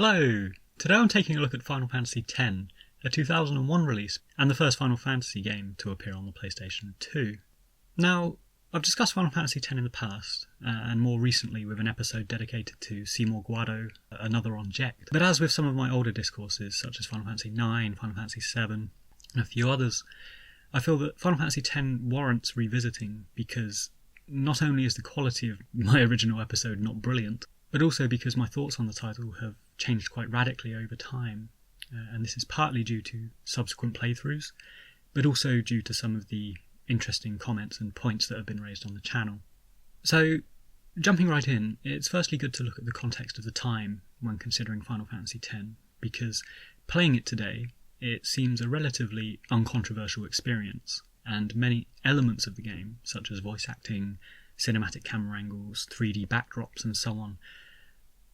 Hello! Today I'm taking a look at Final Fantasy X, a 2001 release, and the first Final Fantasy game to appear on the PlayStation 2. Now, I've discussed Final Fantasy X in the past, and more recently with an episode dedicated to Seymour Guado, another on Ject. But as with some of my older discourses, such as Final Fantasy IX, Final Fantasy VII, and a few others, I feel that Final Fantasy X warrants revisiting because not only is the quality of my original episode not brilliant, but also because my thoughts on the title have changed quite radically over time, and this is partly due to subsequent playthroughs, but also due to some of the interesting comments and points that have been raised on the channel. So, jumping right in, it's firstly good to look at the context of the time when considering Final Fantasy X, because playing it today, it seems a relatively uncontroversial experience, and many elements of the game, such as voice acting, cinematic camera angles, 3D backdrops and so on,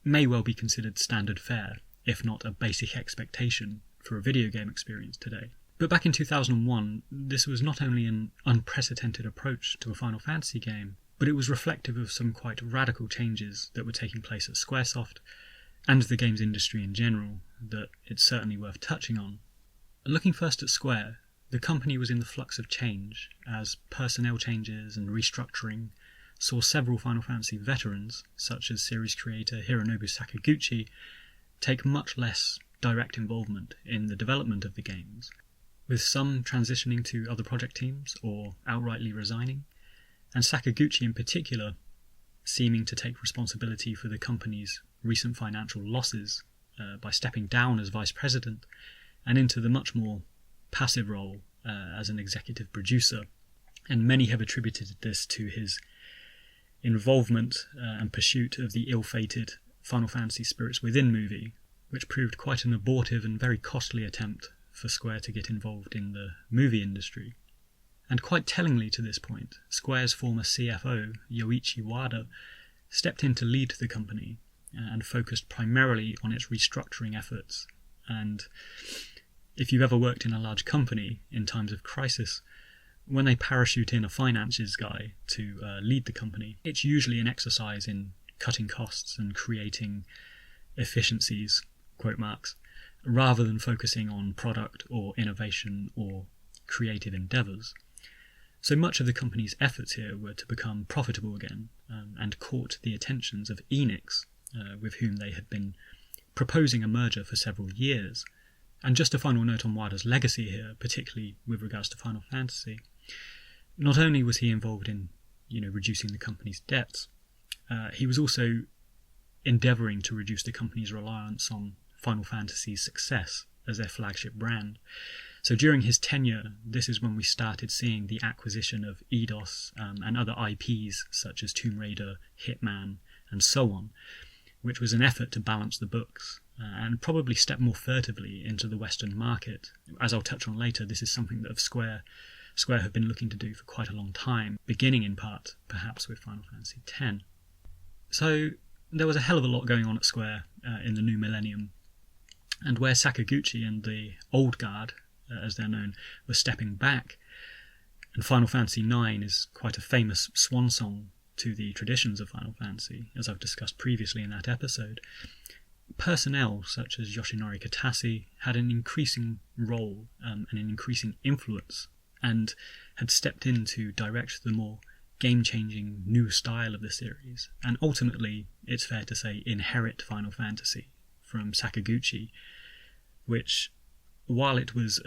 may well be considered standard fare, if not a basic expectation for a video game experience today. But back in 2001, this was not only an unprecedented approach to a Final Fantasy game, but it was reflective of some quite radical changes that were taking place at Squaresoft, and the games industry in general, that it's certainly worth touching on. Looking first at Square, the company was in the flux of change, as personnel changes and restructuring saw several Final Fantasy veterans, such as series creator Hironobu Sakaguchi, take much less direct involvement in the development of the games, with some transitioning to other project teams or outrightly resigning, and Sakaguchi in particular seeming to take responsibility for the company's recent financial losses by stepping down as vice president and into the much more passive role as an executive producer, and many have attributed this to his involvement and pursuit of the ill-fated Final Fantasy Spirits Within movie, which proved quite an abortive and very costly attempt for Square to get involved in the movie industry. And quite tellingly to this point, Square's former CFO, Yoichi Wada, stepped in to lead the company and focused primarily on its restructuring efforts. And if you've ever worked in a large company in times of crisis, when they parachute in a finances guy to lead the company, it's usually an exercise in cutting costs and creating efficiencies, quote marks, rather than focusing on product or innovation or creative endeavours. So much of the company's efforts here were to become profitable again, and caught the attentions of Enix, with whom they had been proposing a merger for several years. And just a final note on Wada's legacy here, particularly with regards to Final Fantasy. Not only was he involved in, reducing the company's debts, he was also endeavouring to reduce the company's reliance on Final Fantasy's success as their flagship brand. So during his tenure, this is when we started seeing the acquisition of Eidos and other IPs such as Tomb Raider, Hitman, and so on, which was an effort to balance the books and probably step more furtively into the Western market. As I'll touch on later, this is something that Square have been looking to do for quite a long time, beginning in part, perhaps, with Final Fantasy X. So there was a hell of a lot going on at Square in the new millennium, and where Sakaguchi and the old guard, as they're known, were stepping back, and Final Fantasy IX is quite a famous swan song to the traditions of Final Fantasy, as I've discussed previously in that episode, personnel such as Yoshinori Kitase had an increasing role and an increasing influence, and had stepped in to direct the more game-changing new style of the series, and ultimately, it's fair to say, inherit Final Fantasy from Sakaguchi, which, while it was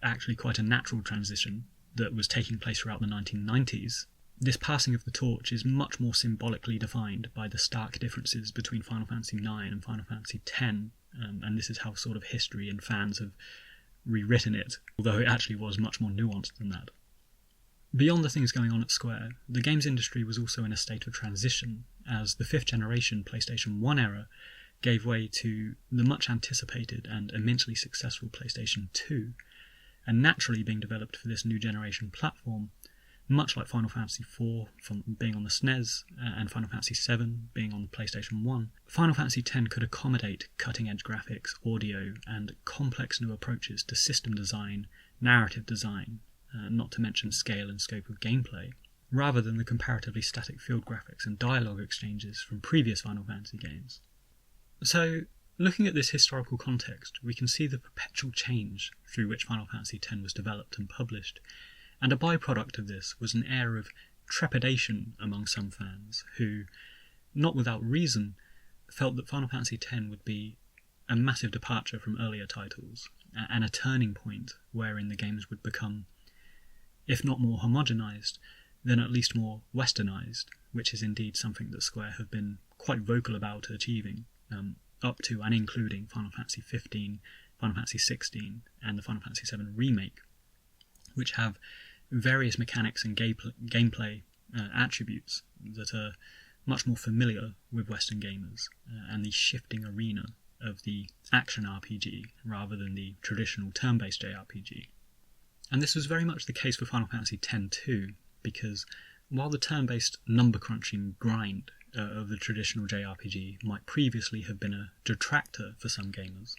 actually quite a natural transition that was taking place throughout the 1990s, this passing of the torch is much more symbolically defined by the stark differences between Final Fantasy IX and Final Fantasy X, and this is how sort of history and fans have rewritten it, although it actually was much more nuanced than that. Beyond the things going on at Square, the games industry was also in a state of transition, as the 5th generation PlayStation 1 era gave way to the much anticipated and immensely successful PlayStation 2, and naturally being developed for this new generation platform, much like Final Fantasy IV from being on the SNES and Final Fantasy VII being on the PlayStation 1, Final Fantasy X could accommodate cutting-edge graphics, audio, and complex new approaches to system design, narrative design, not to mention scale and scope of gameplay, rather than the comparatively static field graphics and dialogue exchanges from previous Final Fantasy games. So, looking at this historical context, we can see the perpetual change through which Final Fantasy X was developed and published, and a byproduct of this was an air of trepidation among some fans who, not without reason, felt that Final Fantasy X would be a massive departure from earlier titles, and a turning point wherein the games would become, if not more homogenized, then at least more westernized, which is indeed something that Square have been quite vocal about achieving, up to and including Final Fantasy XV, Final Fantasy XVI, and the Final Fantasy VII Remake, which have various mechanics and gameplay attributes that are much more familiar with Western gamers, and the shifting arena of the action RPG rather than the traditional turn-based JRPG. And this was very much the case for Final Fantasy X too, because while the turn-based number-crunching grind of the traditional JRPG might previously have been a detractor for some gamers,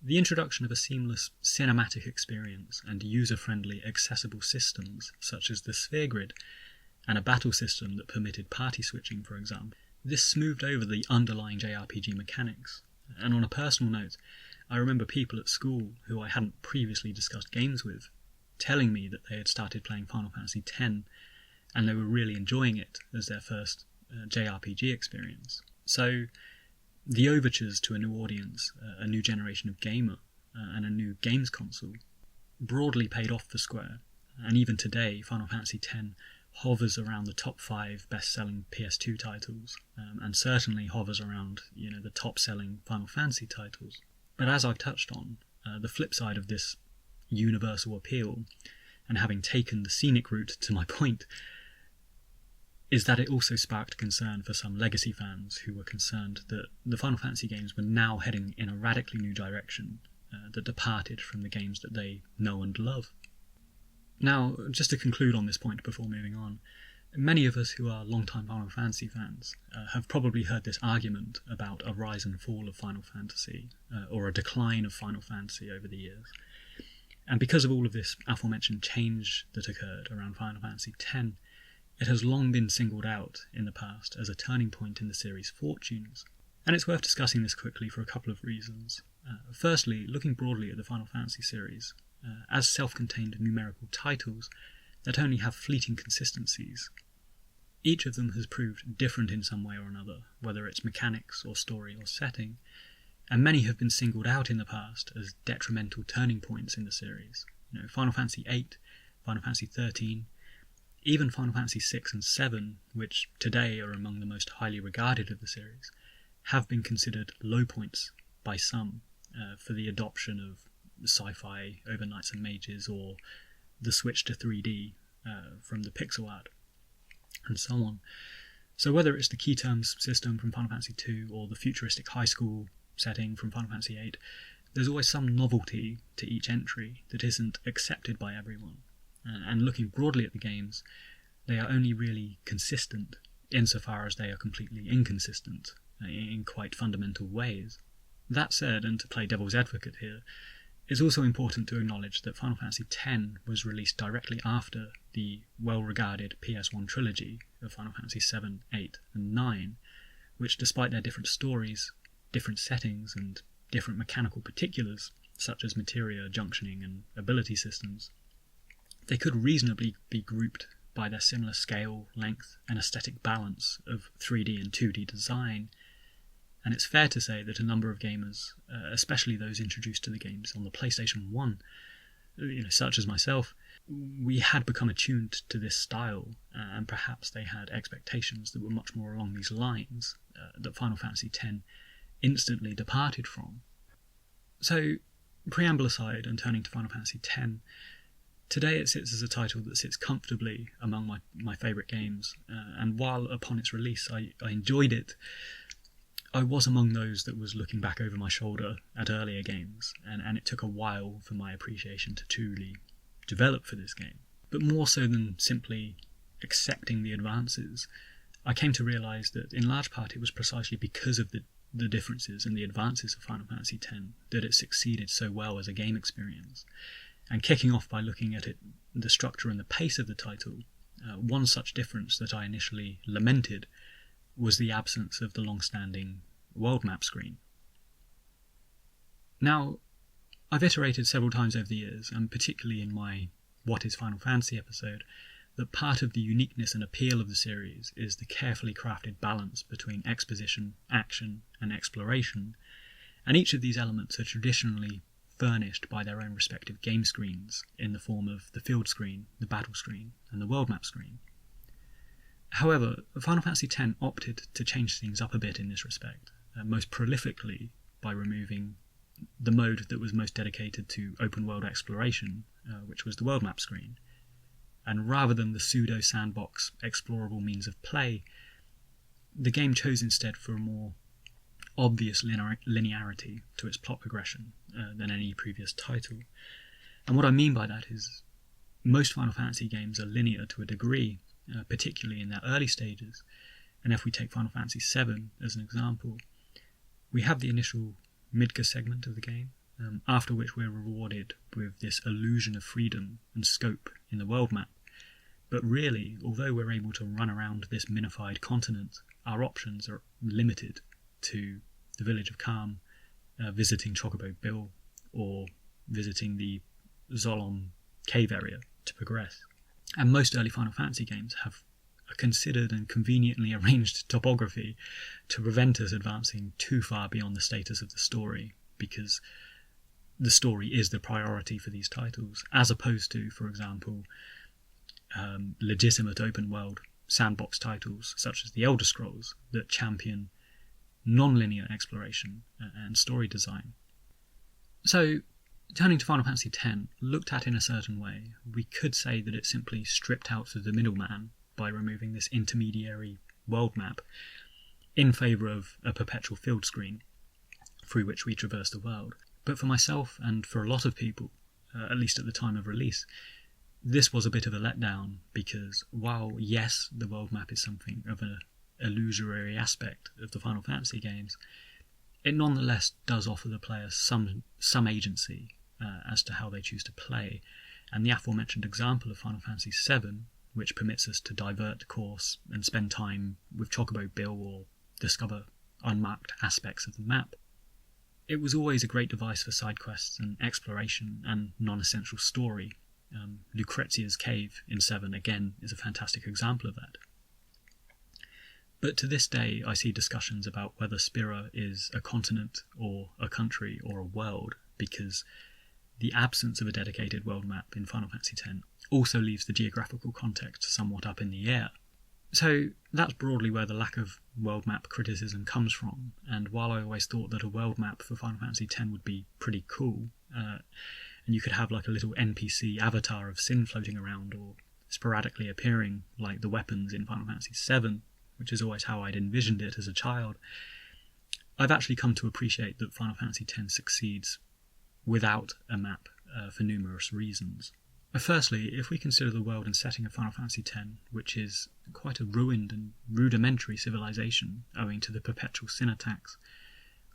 the introduction of a seamless cinematic experience and user-friendly accessible systems such as the sphere grid and a battle system that permitted party switching, for example, this smoothed over the underlying JRPG mechanics. And on a personal note, I remember people at school who I hadn't previously discussed games with telling me that they had started playing Final Fantasy X and they were really enjoying it as their first JRPG experience. So the overtures to a new audience, a new generation of gamer, and a new games console broadly paid off for Square, and even today Final Fantasy X hovers around the top 5 best-selling PS2 titles, and certainly hovers around the top-selling Final Fantasy titles. But as I've touched on, the flip side of this universal appeal, and having taken the scenic route to my point, is that it also sparked concern for some legacy fans who were concerned that the Final Fantasy games were now heading in a radically new direction that departed from the games that they know and love. Now, just to conclude on this point before moving on, many of us who are long-time Final Fantasy fans have probably heard this argument about a rise and fall of Final Fantasy, or a decline of Final Fantasy over the years. And because of all of this aforementioned change that occurred around Final Fantasy X, it has long been singled out in the past as a turning point in the series' fortunes. And it's worth discussing this quickly for a couple of reasons. Firstly, looking broadly at the Final Fantasy series, as self-contained numerical titles that only have fleeting consistencies, each of them has proved different in some way or another, whether it's mechanics or story or setting, and many have been singled out in the past as detrimental turning points in the series. Final Fantasy VIII, Final Fantasy XIII, even Final Fantasy VI and VII, which today are among the most highly regarded of the series, have been considered low points by some for the adoption of sci-fi over knights and mages, or the switch to 3D from the pixel art, and so on. So whether it's the key terms system from Final Fantasy II or the futuristic high school setting from Final Fantasy VIII, there's always some novelty to each entry that isn't accepted by everyone. And looking broadly at the games, they are only really consistent insofar as they are completely inconsistent in quite fundamental ways. That said, and to play devil's advocate here, it's also important to acknowledge that Final Fantasy X was released directly after the well-regarded PS1 trilogy of Final Fantasy VII, VIII, and IX, which, despite their different stories, different settings, and different mechanical particulars, such as materia, junctioning, and ability systems, they could reasonably be grouped by their similar scale, length, and aesthetic balance of 3D and 2D design, and it's fair to say that a number of gamers, especially those introduced to the games on the PlayStation 1, such as myself, we had become attuned to this style, and perhaps they had expectations that were much more along these lines that Final Fantasy X instantly departed from. So, preamble aside and turning to Final Fantasy X, today it sits as a title that sits comfortably among my favourite games, and while upon its release I enjoyed it, I was among those that was looking back over my shoulder at earlier games, and it took a while for my appreciation to truly develop for this game. But more so than simply accepting the advances, I came to realise that in large part it was precisely because of the differences and the advances of Final Fantasy X that it succeeded so well as a game experience. And kicking off by looking at it, the structure and the pace of the title, one such difference that I initially lamented was the absence of the long-standing world map screen. Now, I've iterated several times over the years, and particularly in my What is Final Fantasy episode, that part of the uniqueness and appeal of the series is the carefully crafted balance between exposition, action, and exploration, and each of these elements are traditionally furnished by their own respective game screens in the form of the field screen, the battle screen, and the world map screen. However, Final Fantasy X opted to change things up a bit in this respect, most prolifically by removing the mode that was most dedicated to open-world exploration, which was the world map screen. And rather than the pseudo-sandbox explorable means of play, the game chose instead for a more obvious linearity to its plot progression than any previous title. And what I mean by that is most Final Fantasy games are linear to a degree, particularly in their early stages. And if we take Final Fantasy VII as an example, we have the initial Midgar segment of the game, after which we're rewarded with this illusion of freedom and scope in the world map. But really, although we're able to run around this minified continent, our options are limited to the village of Calm, visiting Chocobo Bill, or visiting the Zolom cave area to progress. And most early Final Fantasy games have a considered and conveniently arranged topography to prevent us advancing too far beyond the status of the story, because the story is the priority for these titles, as opposed to, for example, legitimate open-world sandbox titles such as the Elder Scrolls that champion non-linear exploration and story design. So, turning to Final Fantasy X, looked at in a certain way, we could say that it simply stripped out the middleman by removing this intermediary world map in favour of a perpetual field screen through which we traverse the world. But for myself, and for a lot of people, at least at the time of release, this was a bit of a letdown, because while, yes, the world map is something of an illusory aspect of the Final Fantasy games, it nonetheless does offer the player some agency as to how they choose to play, and the aforementioned example of Final Fantasy VII, which permits us to divert course and spend time with Chocobo Bill or discover unmarked aspects of the map. It was always a great device for side quests and exploration and non-essential story. Lucrezia's Cave in 7, again, is a fantastic example of that. But to this day, I see discussions about whether Spira is a continent or a country or a world, because the absence of a dedicated world map in Final Fantasy X also leaves the geographical context somewhat up in the air. So that's broadly where the lack of world map criticism comes from, and while I always thought that a world map for Final Fantasy X would be pretty cool, and you could have like a little NPC avatar of Sin floating around or sporadically appearing like the weapons in Final Fantasy VII, which is always how I'd envisioned it as a child, I've actually come to appreciate that Final Fantasy X succeeds without a map for numerous reasons. Firstly, if we consider the world and setting of Final Fantasy X, which is quite a ruined and rudimentary civilization owing to the perpetual sin attacks,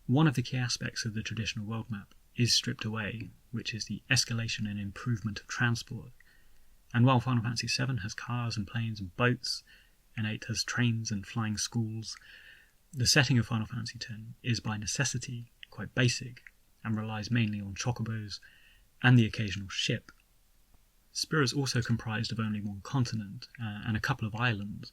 one of the key aspects of the traditional world map is stripped away, which is the escalation and improvement of transport. And while Final Fantasy VII has cars and planes and boats, and 8 has trains and flying schools, the setting of Final Fantasy X is by necessity quite basic and relies mainly on chocobos and the occasional ship. Spira is also comprised of only one continent and a couple of islands,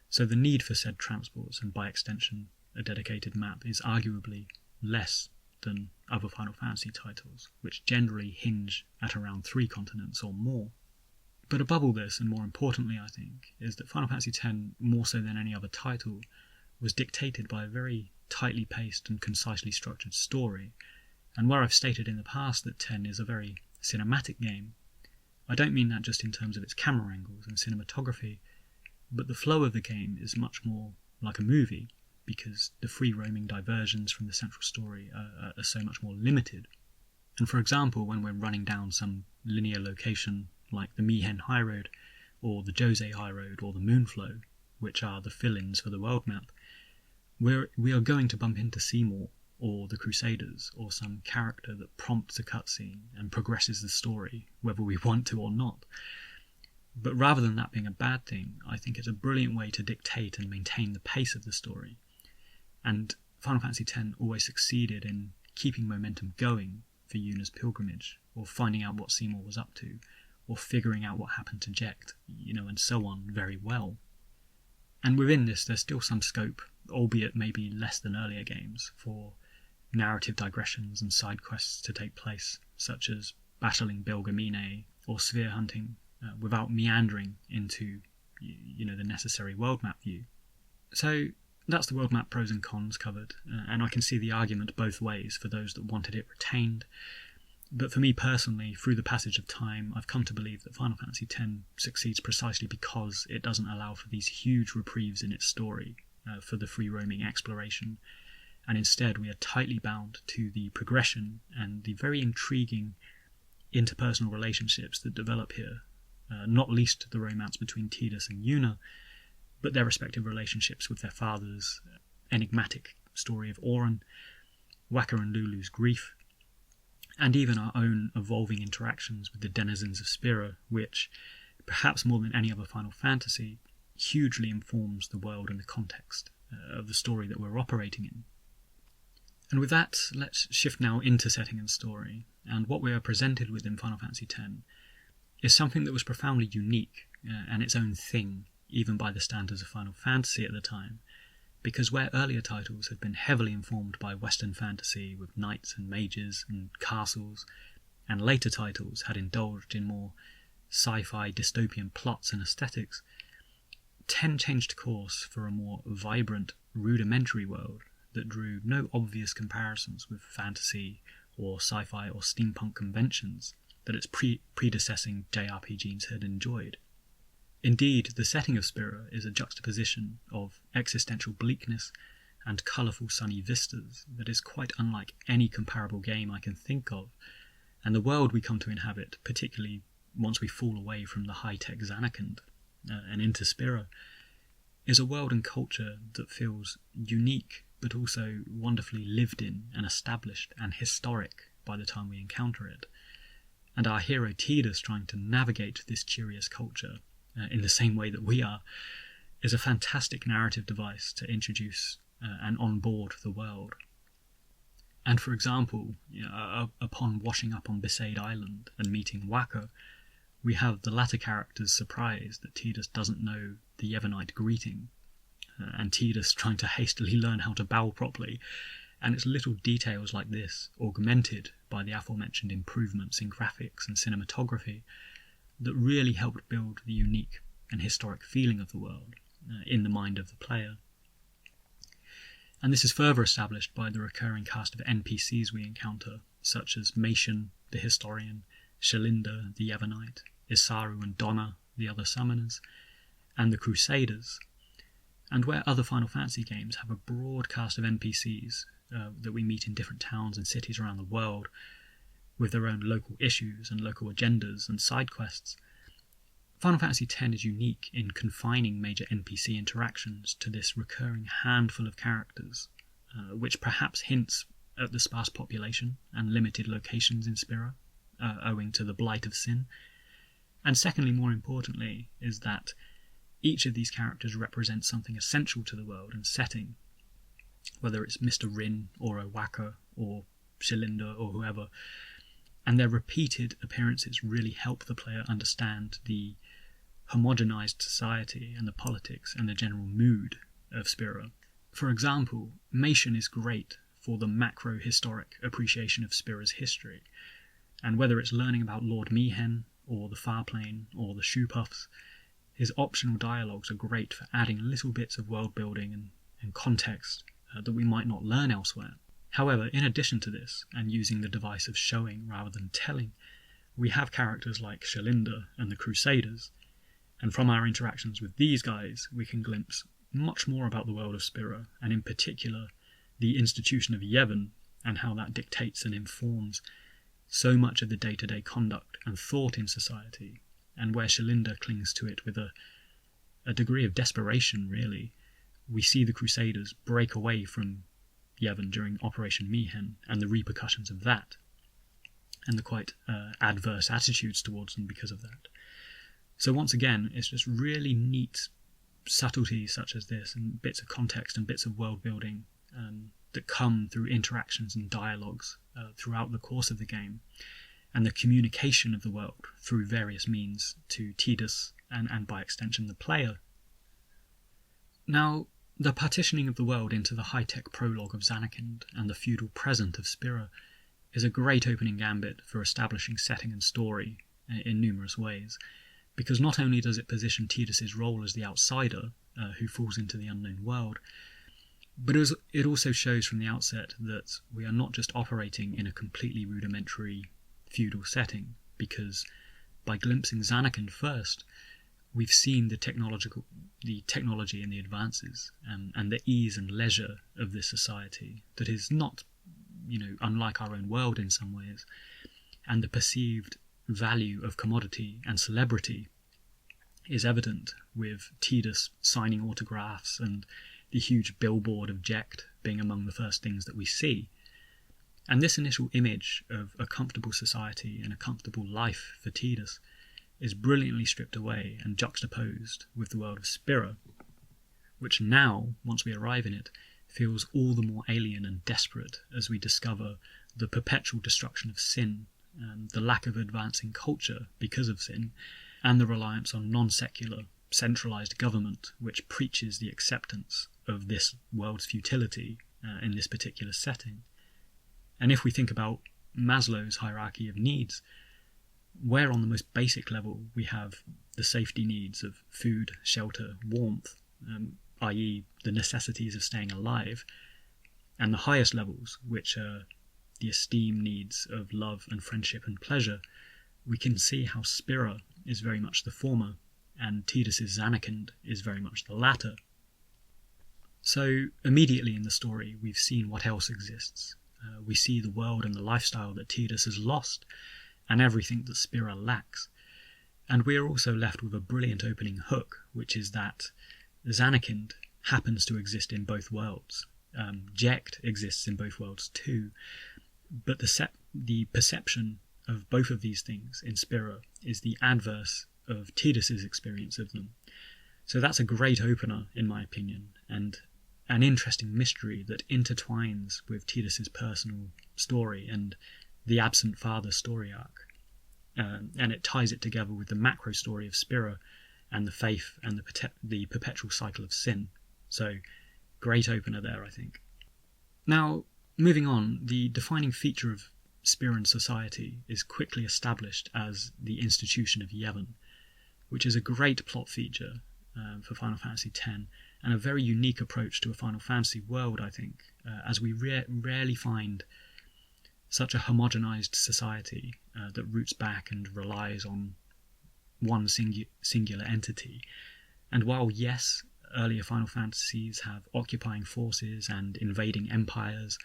so the need for said transports and by extension a dedicated map is arguably less than other Final Fantasy titles, which generally hinge at around 3 continents or more. But above all this, and more importantly I think, is that Final Fantasy X, more so than any other title, was dictated by a very tightly paced and concisely structured story, and where I've stated in the past that 10 is a very cinematic game, I don't mean that just in terms of its camera angles and cinematography, but the flow of the game is much more like a movie, because the free-roaming diversions from the central story are so much more limited. And for example, when we're running down some linear location like the Mihen High Road, or the Jose High Road, or the Moonflow, which are the fill-ins for the world map, we are going to bump into Seymour, or the Crusaders, or some character that prompts a cutscene and progresses the story, whether we want to or not. But rather than that being a bad thing, I think it's a brilliant way to dictate and maintain the pace of the story. And Final Fantasy X always succeeded in keeping momentum going for Yuna's pilgrimage, or finding out what Seymour was up to, or figuring out what happened to Jecht, and so on very well. And within this, there's still some scope, albeit maybe less than earlier games, for narrative digressions and side quests to take place, such as battling Belgamine or sphere hunting, without meandering into, the necessary world map view. So that's the world map pros and cons covered, and I can see the argument both ways for those that wanted it retained. But for me personally, through the passage of time, I've come to believe that Final Fantasy X succeeds precisely because it doesn't allow for these huge reprieves in its story, for the free-roaming exploration, and instead we are tightly bound to the progression and the very intriguing interpersonal relationships that develop here, not least the romance between Tidus and Yuna, but their respective relationships with their fathers, enigmatic story of Auron, Wakka and Lulu's grief, and even our own evolving interactions with the denizens of Spira, which, perhaps more than any other Final Fantasy, hugely informs the world and the context of the story that we're operating in. And with that, let's shift now into setting and story, and what we are presented with in Final Fantasy X is something that was profoundly unique and its own thing, even by the standards of Final Fantasy at the time, because where earlier titles had been heavily informed by Western fantasy with knights and mages and castles, and later titles had indulged in more sci-fi dystopian plots and aesthetics, 10 changed course for a more vibrant, rudimentary world that drew no obvious comparisons with fantasy or sci-fi or steampunk conventions that its predecessing JRPGs had enjoyed. Indeed, the setting of Spira is a juxtaposition of existential bleakness and colourful sunny vistas that is quite unlike any comparable game I can think of, and the world we come to inhabit, particularly once we fall away from the high-tech Zanarkand and into Spira, is a world and culture that feels unique but also wonderfully lived in and established and historic by the time we encounter it. And our hero Tidus trying to navigate this curious culture in the same way that we are is a fantastic narrative device to introduce and onboard the world. And for example, upon washing up on Besaid Island and meeting Wakka, we have the latter character's surprise that Tidus doesn't know the Yevonite greeting, and Tidus trying to hastily learn how to bow properly, and it's little details like this, augmented by the aforementioned improvements in graphics and cinematography, that really helped build the unique and historic feeling of the world in the mind of the player. And this is further established by the recurring cast of NPCs we encounter, such as Macian, the historian, Shalinda, the Yevonite, Isaru and Donna, the other summoners, and the Crusaders. And where other Final Fantasy games have a broad cast of NPCs that we meet in different towns and cities around the world, with their own local issues and local agendas and side quests, Final Fantasy X is unique in confining major NPC interactions to this recurring handful of characters, which perhaps hints at the sparse population and limited locations in Spira, owing to the blight of sin. And secondly, more importantly, is that each of these characters represents something essential to the world and setting, whether it's Mr. Rin or Wakka or Shalinda or whoever, and their repeated appearances really help the player understand the homogenized society and the politics and the general mood of Spira. For example, Macian is great for the macro-historic appreciation of Spira's history, and whether it's learning about Lord Mihen or the Farplane or the Shoepuffs, his optional dialogues are great for adding little bits of world building and context that we might not learn elsewhere. However, in addition to this, and using the device of showing rather than telling, we have characters like Shalinda and the Crusaders, and from our interactions with these guys, we can glimpse much more about the world of Spira, and in particular, the institution of Yevon, and how that dictates and informs so much of the day-to-day conduct and thought in society, and where Shalinda clings to it with a degree of desperation, really. We see the Crusaders break away from Yevon during Operation Mihen, and the repercussions of that, and the quite adverse attitudes towards them because of that. So once again, it's just really neat subtleties such as this, and bits of context and bits of world building that come through interactions and dialogues throughout the course of the game, and the communication of the world through various means to Tidus and by extension the player. Now, the partitioning of the world into the high-tech prologue of Zanarkand and the feudal present of Spira is a great opening gambit for establishing setting and story in numerous ways, because not only does it position Tidus's role as the outsider who falls into the unknown world, but it also shows from the outset that we are not just operating in a completely rudimentary feudal setting, because by glimpsing Zanarkand first, we've seen the technology and the advances and the ease and leisure of this society that is not, unlike our own world in some ways, and the perceived value of commodity and celebrity is evident with Tidus signing autographs and the huge billboard of Jecht being among the first things that we see. And this initial image of a comfortable society and a comfortable life for Tidus is brilliantly stripped away and juxtaposed with the world of Spira, which now, once we arrive in it, feels all the more alien and desperate as we discover the perpetual destruction of sin, the lack of advancing culture because of sin, and the reliance on non-secular, centralised government which preaches the acceptance of this world's futility in this particular setting. And if we think about Maslow's hierarchy of needs, where on the most basic level we have the safety needs of food, shelter, warmth, i.e. the necessities of staying alive, and the highest levels, which are the esteem needs of love and friendship and pleasure, we can see how Spira is very much the former, and Tidus's Zanarkand is very much the latter. So immediately in the story we've seen what else exists. We see the world and the lifestyle that Tidus has lost, and everything that Spira lacks. And we are also left with a brilliant opening hook, which is that Zanarkand happens to exist in both worlds. Jecht exists in both worlds too, but the perception of both of these things in Spira is the adverse of Tidus's experience of them. So that's a great opener, in my opinion, and an interesting mystery that intertwines with Tidus's personal story and the absent father story arc. And it ties it together with the macro story of Spira and the faith and the perpetual cycle of sin. So, great opener there, I think. Now, moving on, the defining feature of Spiran society is quickly established as the institution of Yevon, which is a great plot feature for Final Fantasy X, and a very unique approach to a Final Fantasy world, I think, as we rarely find such a homogenized society that roots back and relies on one singular entity. And while, yes, earlier Final Fantasies have occupying forces and invading empires,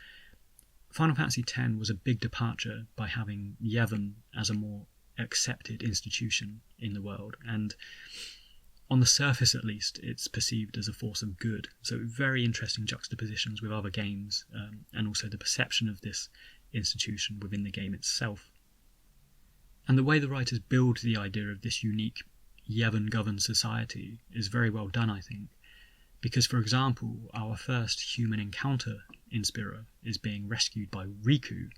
Final Fantasy X was a big departure by having Yevon as a more accepted institution in the world, and on the surface at least it's perceived as a force of good. So very interesting juxtapositions with other games, and also the perception of this institution within the game itself. And the way the writers build the idea of this unique Yevon-governed society is very well done, I think, because, for example, our first human encounter in Spira is being rescued by Riku,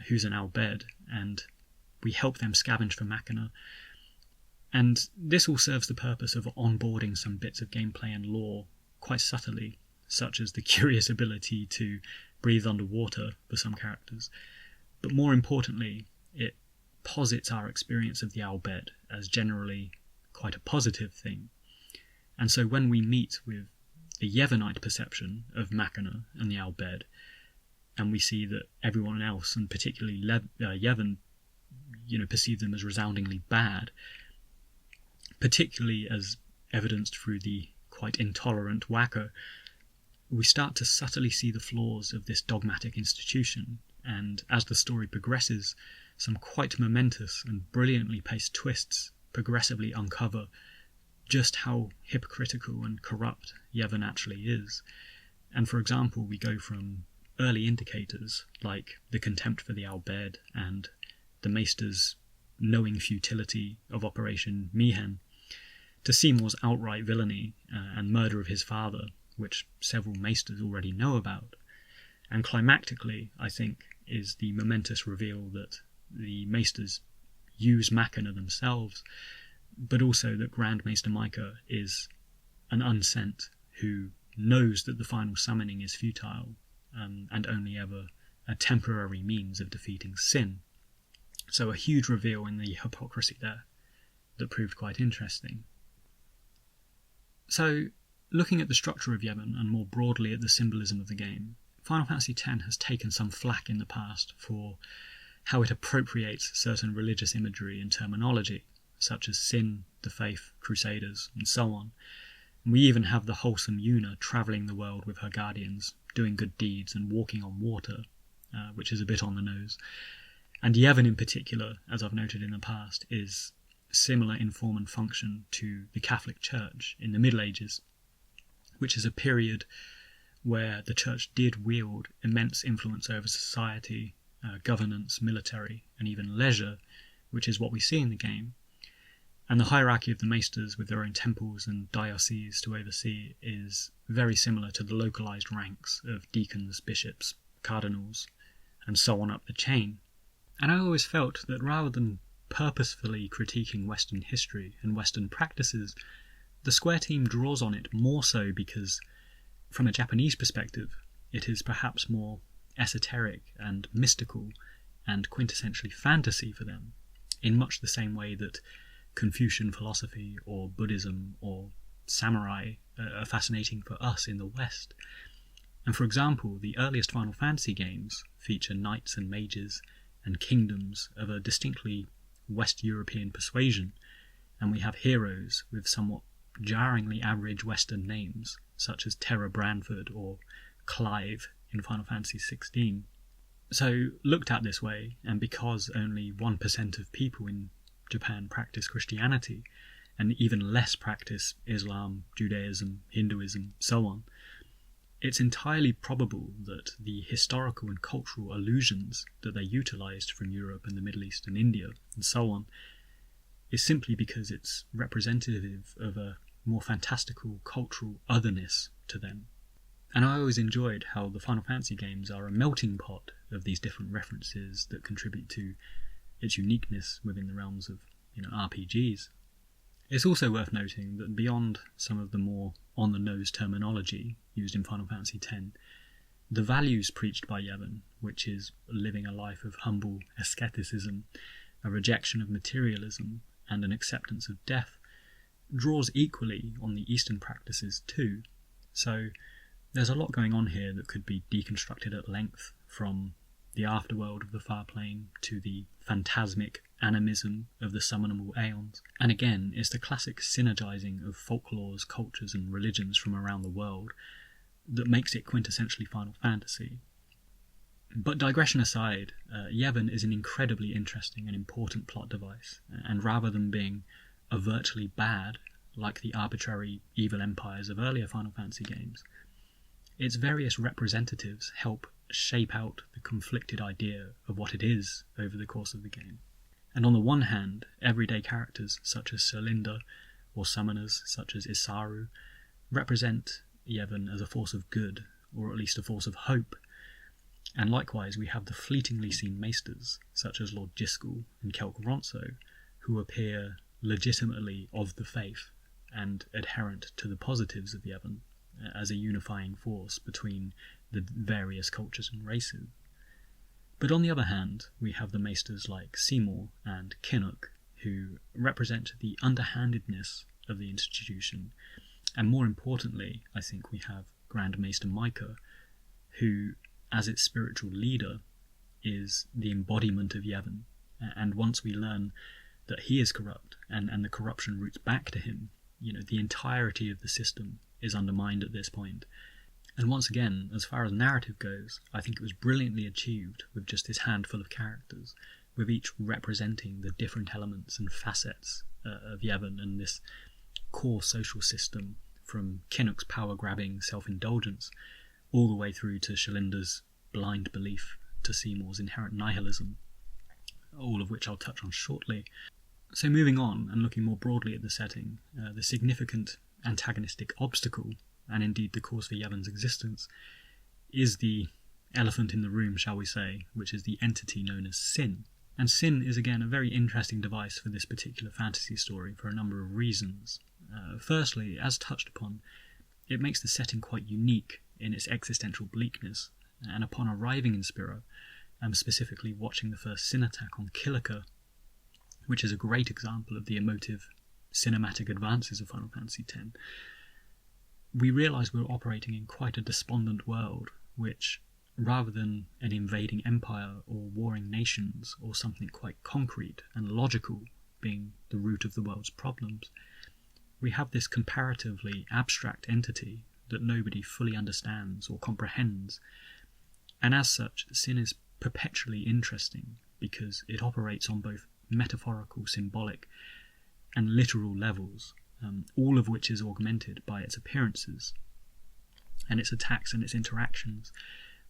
who's an Albed, and we help them scavenge for Machina. And this all serves the purpose of onboarding some bits of gameplay and lore quite subtly, such as the curious ability to breathe underwater for some characters. But more importantly, it posits our experience of the Albed as generally quite a positive thing. And so when we meet with the Yevonite perception of Machina and the Albed, and we see that everyone else, and particularly Yevon, perceive them as resoundingly bad, particularly as evidenced through the quite intolerant Waka, we start to subtly see the flaws of this dogmatic institution, and as the story progresses, some quite momentous and brilliantly paced twists progressively uncover just how hypocritical and corrupt Yevon actually is. And for example, we go from early indicators like the contempt for the Albed and the Maester's knowing futility of Operation Mihen, to Seymour's outright villainy and murder of his father, which several Maesters already know about. And climactically, I think, is the momentous reveal that the Maesters use Machina themselves, but also that Grand Maester Micah is an unsent who knows that the final summoning is futile and only ever a temporary means of defeating sin. So a huge reveal in the hypocrisy there that proved quite interesting. So, looking at the structure of Yevon and more broadly at the symbolism of the game, Final Fantasy X has taken some flack in the past for how it appropriates certain religious imagery and terminology, such as sin, the faith, crusaders, and so on. We even have the wholesome Yuna travelling the world with her guardians, doing good deeds and walking on water, which is a bit on the nose. And Yevon in particular, as I've noted in the past, is similar in form and function to the Catholic Church in the Middle Ages, which is a period where the Church did wield immense influence over society, governance, military, and even leisure, which is what we see in the game. And the hierarchy of the Maesters with their own temples and dioceses to oversee is very similar to the localised ranks of deacons, bishops, cardinals, and so on up the chain. And I always felt that rather than purposefully critiquing Western history and Western practices, the Square team draws on it more so because, from a Japanese perspective, it is perhaps more esoteric and mystical and quintessentially fantasy for them, in much the same way that Confucian philosophy or Buddhism or samurai are fascinating for us in the West. And for example, the earliest Final Fantasy games feature knights and mages and kingdoms of a distinctly West European persuasion, and we have heroes with somewhat jarringly average Western names, such as Terra Branford or Clive in Final Fantasy XVI. So, looked at this way, and because only 1% of people in Japan practice Christianity, and even less practice Islam, Judaism, Hinduism, so on, it's entirely probable that the historical and cultural allusions that they utilised from Europe and the Middle East and India and so on is simply because it's representative of a more fantastical cultural otherness to them. And I always enjoyed how the Final Fantasy games are a melting pot of these different references that contribute to its uniqueness within the realms of RPGs. It's also worth noting that beyond some of the more on-the-nose terminology used in Final Fantasy X, the values preached by Yevon, which is living a life of humble asceticism, a rejection of materialism, and an acceptance of death, draws equally on the Eastern practices too. So there's a lot going on here that could be deconstructed at length, from the afterworld of the Far Plane to the phantasmic animism of the summonable aeons. And again, it's the classic synergizing of folklores, cultures and religions from around the world that makes it quintessentially Final Fantasy. But digression aside, Yevon is an incredibly interesting and important plot device, and rather than being overtly bad, like the arbitrary evil empires of earlier Final Fantasy games, its various representatives help shape out the conflicted idea of what it is over the course of the game. And on the one hand, everyday characters such as Celinda, or summoners such as Isaru, represent Yevon as a force of good, or at least a force of hope. And likewise, we have the fleetingly seen maesters, such as Lord Jiskel and Kelk Ronso, who appear legitimately of the faith and adherent to the positives of Yevon as a unifying force between the various cultures and races. But on the other hand, we have the maesters like Seymour and Kinnock, who represent the underhandedness of the institution, and more importantly, I think we have Grand Maester Micah, who, as its spiritual leader, is the embodiment of Yevon, and once we learn that he is corrupt, and the corruption roots back to him, the entirety of the system is undermined at this point. And once again, as far as narrative goes, I think it was brilliantly achieved with just this handful of characters, with each representing the different elements and facets of Yevon and this core social system, from Kinnock's power-grabbing self-indulgence all the way through to Shalinda's blind belief, to Seymour's inherent nihilism, all of which I'll touch on shortly. So moving on and looking more broadly at the setting, the significant antagonistic obstacle, and indeed the cause for Yevon's existence, is the elephant in the room, shall we say, which is the entity known as sin. And sin is, again, a very interesting device for this particular fantasy story for a number of reasons. Firstly, as touched upon, it makes the setting quite unique in its existential bleakness, and upon arriving in Spiro, and specifically watching the first sin attack on Kilika, which is a great example of the emotive cinematic advances of Final Fantasy X, we realise we're operating in quite a despondent world, which, rather than an invading empire or warring nations or something quite concrete and logical being the root of the world's problems, we have this comparatively abstract entity that nobody fully understands or comprehends, and as such, sin is perpetually interesting because it operates on both metaphorical, symbolic, and literal levels, all of which is augmented by its appearances and its attacks and its interactions,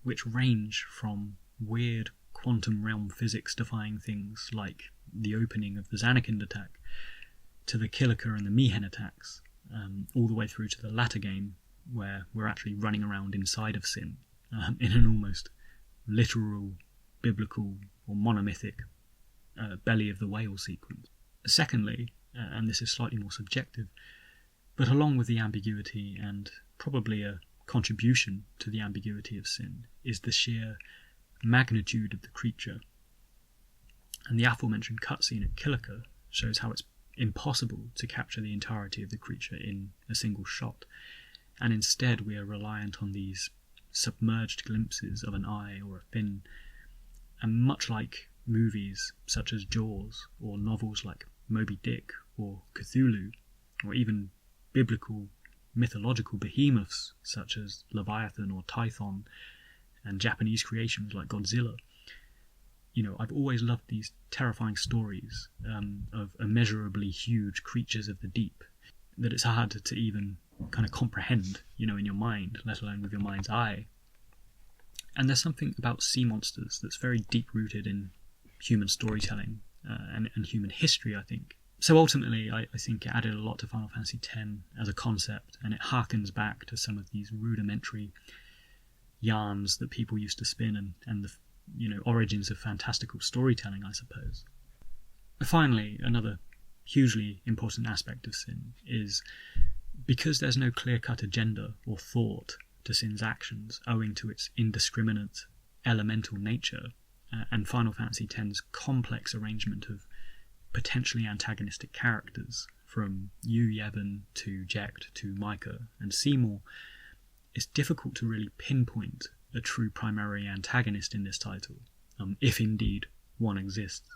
which range from weird quantum realm physics defying things like the opening of the Xanakind attack to the Kilika and the Mihen attacks, all the way through to the latter game where we're actually running around inside of sin in an almost literal, biblical or monomythic belly of the whale sequence. Secondly, and this is slightly more subjective, but along with the ambiguity and probably a contribution to the ambiguity of sin, is the sheer magnitude of the creature. And the aforementioned cutscene at Kilika shows how it's impossible to capture the entirety of the creature in a single shot, and instead we are reliant on these submerged glimpses of an eye or a fin, and much like movies such as Jaws, or novels like Moby Dick or Cthulhu, or even biblical mythological behemoths such as Leviathan or Tython, and Japanese creations like Godzilla. I've always loved these terrifying stories of immeasurably huge creatures of the deep that it's hard to even kind of comprehend, in your mind, let alone with your mind's eye. And there's something about sea monsters that's very deep-rooted in human storytelling and human history, I think. So ultimately, I think it added a lot to Final Fantasy X as a concept, and it harkens back to some of these rudimentary yarns that people used to spin and the origins of fantastical storytelling, I suppose. Finally, another hugely important aspect of sin is because there's no clear-cut agenda or thought to sin's actions owing to its indiscriminate elemental nature, and Final Fantasy X's complex arrangement of potentially antagonistic characters, from Yu Yevon to Jecht to Micah and Seymour, it's difficult to really pinpoint a true primary antagonist in this title, if indeed one exists.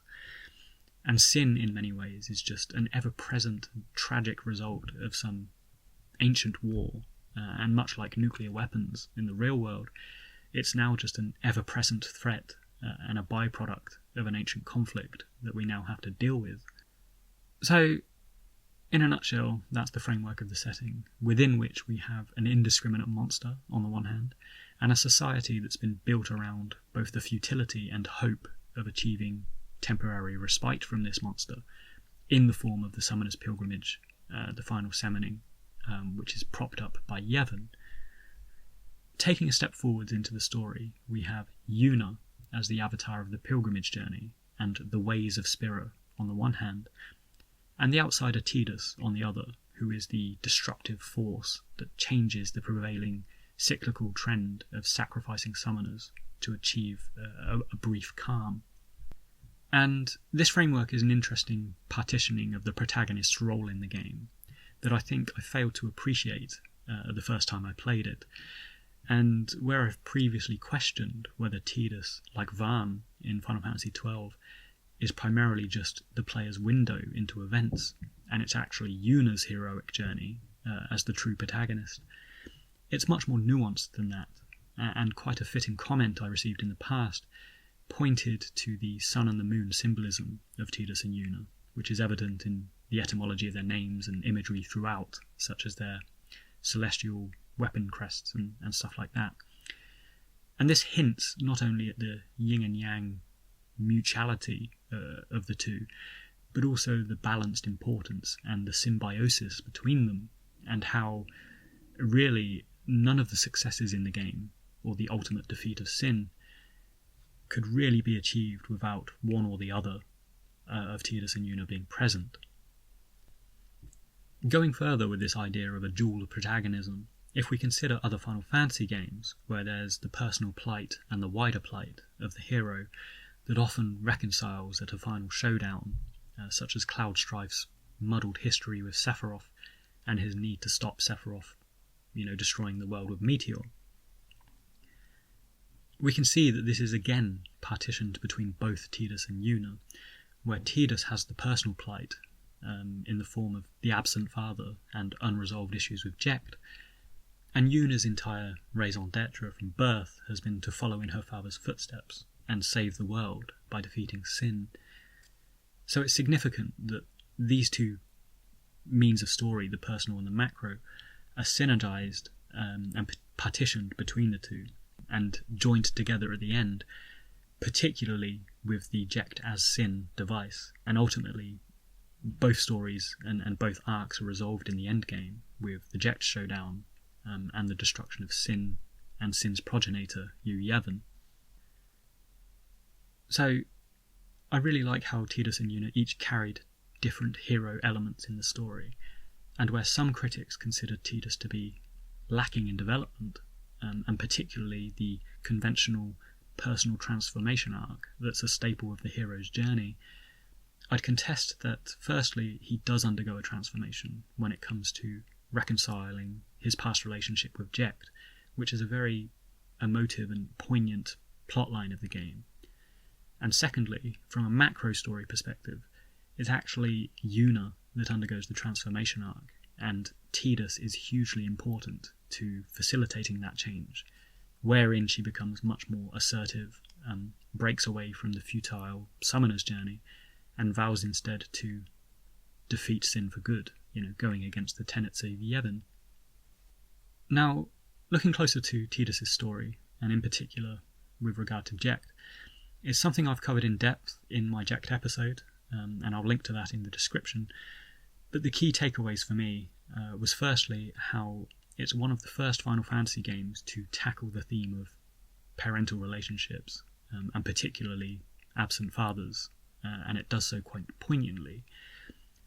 And sin, in many ways, is just an ever-present tragic result of some ancient war, and much like nuclear weapons in the real world, it's now just an ever-present threat and a byproduct of an ancient conflict that we now have to deal with. So, in a nutshell, that's the framework of the setting, within which we have an indiscriminate monster, on the one hand, and a society that's been built around both the futility and hope of achieving temporary respite from this monster, in the form of the Summoner's Pilgrimage, the final summoning, which is propped up by Yevon. Taking a step forwards into the story, we have Yuna as the avatar of the pilgrimage journey and the ways of Spiro on the one hand, and the outsider Tidus on the other, who is the destructive force that changes the prevailing cyclical trend of sacrificing summoners to achieve a brief calm. And this framework is an interesting partitioning of the protagonist's role in the game that I think I failed to appreciate the first time I played it, and where I've previously questioned whether Tidus, like Vaan in Final Fantasy XII, is primarily just the player's window into events, and it's actually Yuna's heroic journey as the true protagonist. It's much more nuanced than that, and quite a fitting comment I received in the past pointed to the sun and the moon symbolism of Tidus and Yuna, which is evident in the etymology of their names and imagery throughout, such as their celestial weapon crests and stuff like that. And this hints not only at the yin and yang mutuality of the two, but also the balanced importance and the symbiosis between them, and how really none of the successes in the game, or the ultimate defeat of sin, could really be achieved without one or the other of Tidus and Yuna being present. Going further with this idea of a dual protagonism, if we consider other Final Fantasy games where there's the personal plight and the wider plight of the hero that often reconciles at a final showdown, such as Cloud Strife's muddled history with Sephiroth and his need to stop Sephiroth, destroying the world with Meteor, we can see that this is again partitioned between both Tidus and Yuna, where Tidus has the personal plight in the form of the absent father and unresolved issues with Jecht, and Yuna's entire raison d'etre from birth has been to follow in her father's footsteps and save the world by defeating sin. So it's significant that these two means of story, the personal and the macro, are synergized and partitioned between the two and joined together at the end, particularly with the Jecht as sin device. And ultimately, both stories and both arcs are resolved in the endgame with the Jecht showdown and the destruction of sin and sin's progenitor, Yu Yevon. So I really like how Tidus and Yuna each carried different hero elements in the story, and where some critics considered Tidus to be lacking in development, and particularly the conventional personal transformation arc that's a staple of the hero's journey, I'd contest that firstly he does undergo a transformation when it comes to reconciling his past relationship with Jecht, which is a very emotive and poignant plotline of the game. And secondly, from a macro story perspective, it's actually Yuna that undergoes the transformation arc, and Tidus is hugely important to facilitating that change, wherein she becomes much more assertive, breaks away from the futile summoner's journey, and vows instead to defeat sin for good, going against the tenets of Yevon. Now, looking closer to Tidus' story, and in particular with regard to Jecht, is something I've covered in depth in my Jecht episode, and I'll link to that in the description. But the key takeaways for me was firstly how it's one of the first Final Fantasy games to tackle the theme of parental relationships, and particularly absent fathers, and it does so quite poignantly.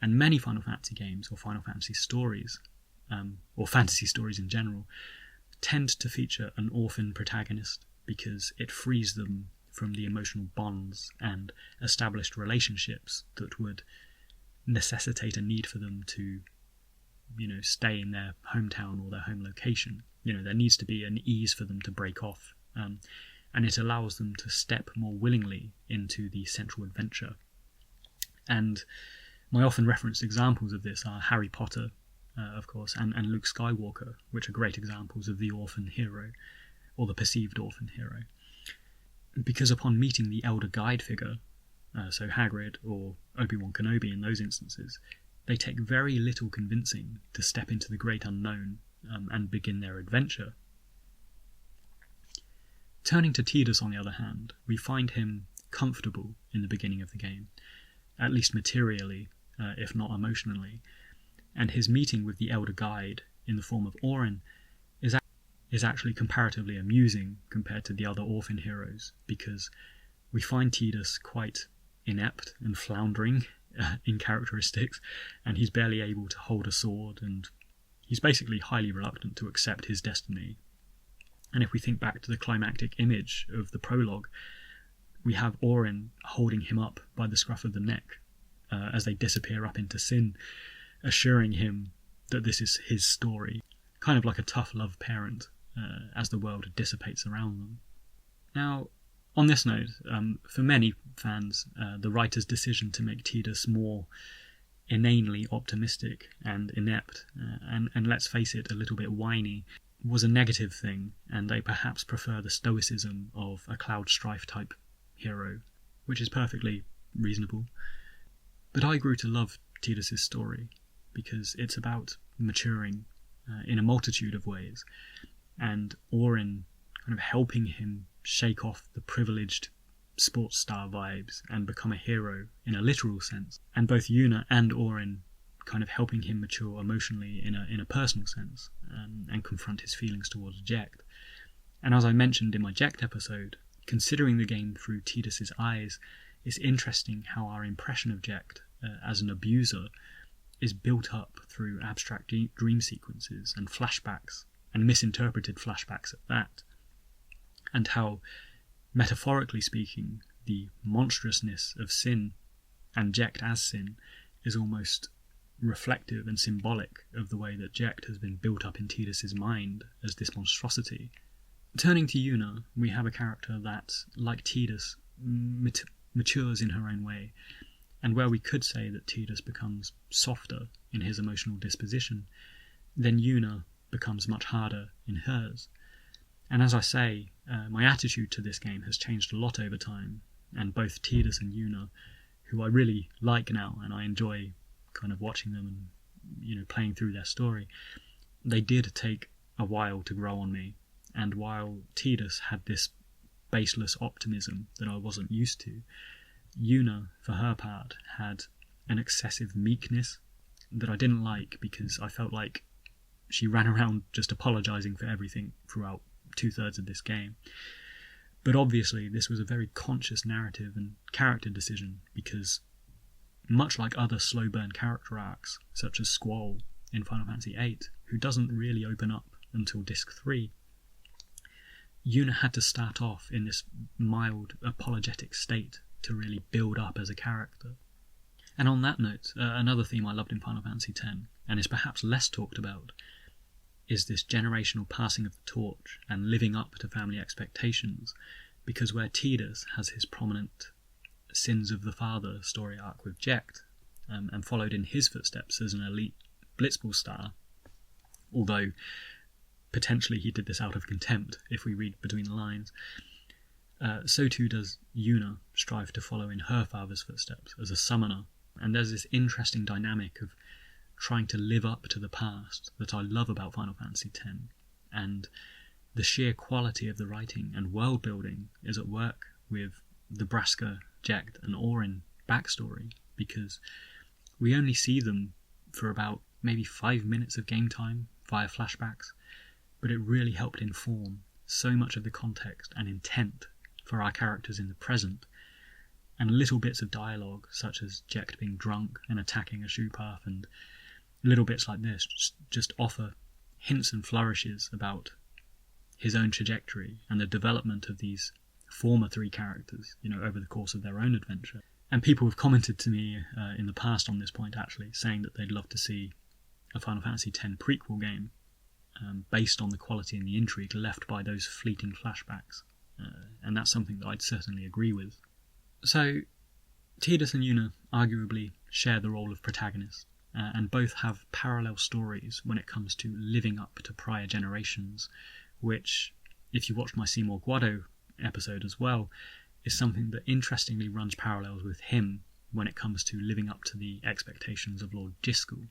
And many Final Fantasy games, or Final Fantasy stories, or fantasy stories in general, tend to feature an orphan protagonist because it frees them from the emotional bonds and established relationships that would necessitate a need for them to, stay in their hometown or their home location. There needs to be an ease for them to break off, and it allows them to step more willingly into the central adventure. And my often referenced examples of this are Harry Potter, of course, and Luke Skywalker, which are great examples of the orphan hero, or the perceived orphan hero. Because upon meeting the elder guide figure, so Hagrid or Obi-Wan Kenobi in those instances, they take very little convincing to step into the great unknown and begin their adventure. Turning to Tidus, on the other hand, we find him comfortable in the beginning of the game, at least materially, if not emotionally, and his meeting with the elder guide in the form of Auron is actually comparatively amusing compared to the other orphan heroes, because we find Tidus quite inept and floundering in characteristics, and he's barely able to hold a sword, and he's basically highly reluctant to accept his destiny. And if we think back to the climactic image of the prologue, we have Auron holding him up by the scruff of the neck as they disappear up into sin, assuring him that this is his story, kind of like a tough love parent as the world dissipates around them. Now, on this note, for many fans, the writer's decision to make Tidus more inanely optimistic and inept, and let's face it, a little bit whiny, was a negative thing, and they perhaps prefer the stoicism of a Cloud Strife type hero, which is perfectly reasonable. But I grew to love Tidus' story because it's about maturing in a multitude of ways, and Auron kind of helping him shake off the privileged sports star vibes and become a hero in a literal sense, and both Yuna and Auron kind of helping him mature emotionally in a personal sense, and confront his feelings towards Jecht. And as I mentioned in my Jecht episode, considering the game through Tidus's eyes, it's interesting how our impression of Jecht as an abuser is built up through abstract dream sequences and flashbacks, and misinterpreted flashbacks at that, and how, metaphorically speaking, the monstrousness of sin, and Jecht as sin, is almost reflective and symbolic of the way that Jecht has been built up in Tidus's mind as this monstrosity. Turning to Yuna, we have a character that, like Tidus, matures in her own way, and where we could say that Tidus becomes softer in his emotional disposition, then Yuna becomes much harder in hers. And as I say, my attitude to this game has changed a lot over time, and both Tidus and Yuna, who I really like now, and I enjoy kind of watching them and playing through their story, they did take a while to grow on me. And while Tidus had this baseless optimism that I wasn't used to, Yuna, for her part, had an excessive meekness that I didn't like, because I felt like she ran around just apologising for everything throughout 2/3 of this game. But obviously this was a very conscious narrative and character decision, because much like other slow burn character arcs, such as Squall in Final Fantasy VIII, who doesn't really open up until Disc 3, Yuna had to start off in this mild, apologetic state to really build up as a character. And on that note, another theme I loved in Final Fantasy X, and is perhaps less talked about, is this generational passing of the torch and living up to family expectations, because where Tidus has his prominent Sins of the Father story arc with Jecht, and followed in his footsteps as an elite Blitzball star, although potentially he did this out of contempt, if we read between the lines, so too does Yuna strive to follow in her father's footsteps as a summoner. And there's this interesting dynamic of trying to live up to the past that I love about Final Fantasy X, and the sheer quality of the writing and world building is at work with the Braska, Jecht and Auron backstory, because we only see them for about maybe 5 minutes of game time via flashbacks, but it really helped inform so much of the context and intent for our characters in the present, and little bits of dialogue such as Jecht being drunk and attacking a shoe path, and little bits like this just offer hints and flourishes about his own trajectory and the development of these former 3 characters, over the course of their own adventure. And people have commented to me in the past on this point, actually, saying that they'd love to see a Final Fantasy X prequel game based on the quality and the intrigue left by those fleeting flashbacks. And that's something that I'd certainly agree with. So, Tidus and Yuna arguably share the role of protagonists, and both have parallel stories when it comes to living up to prior generations, which, if you watched my Seymour Guado episode as well, is something that interestingly runs parallels with him when it comes to living up to the expectations of Lord Jyscal.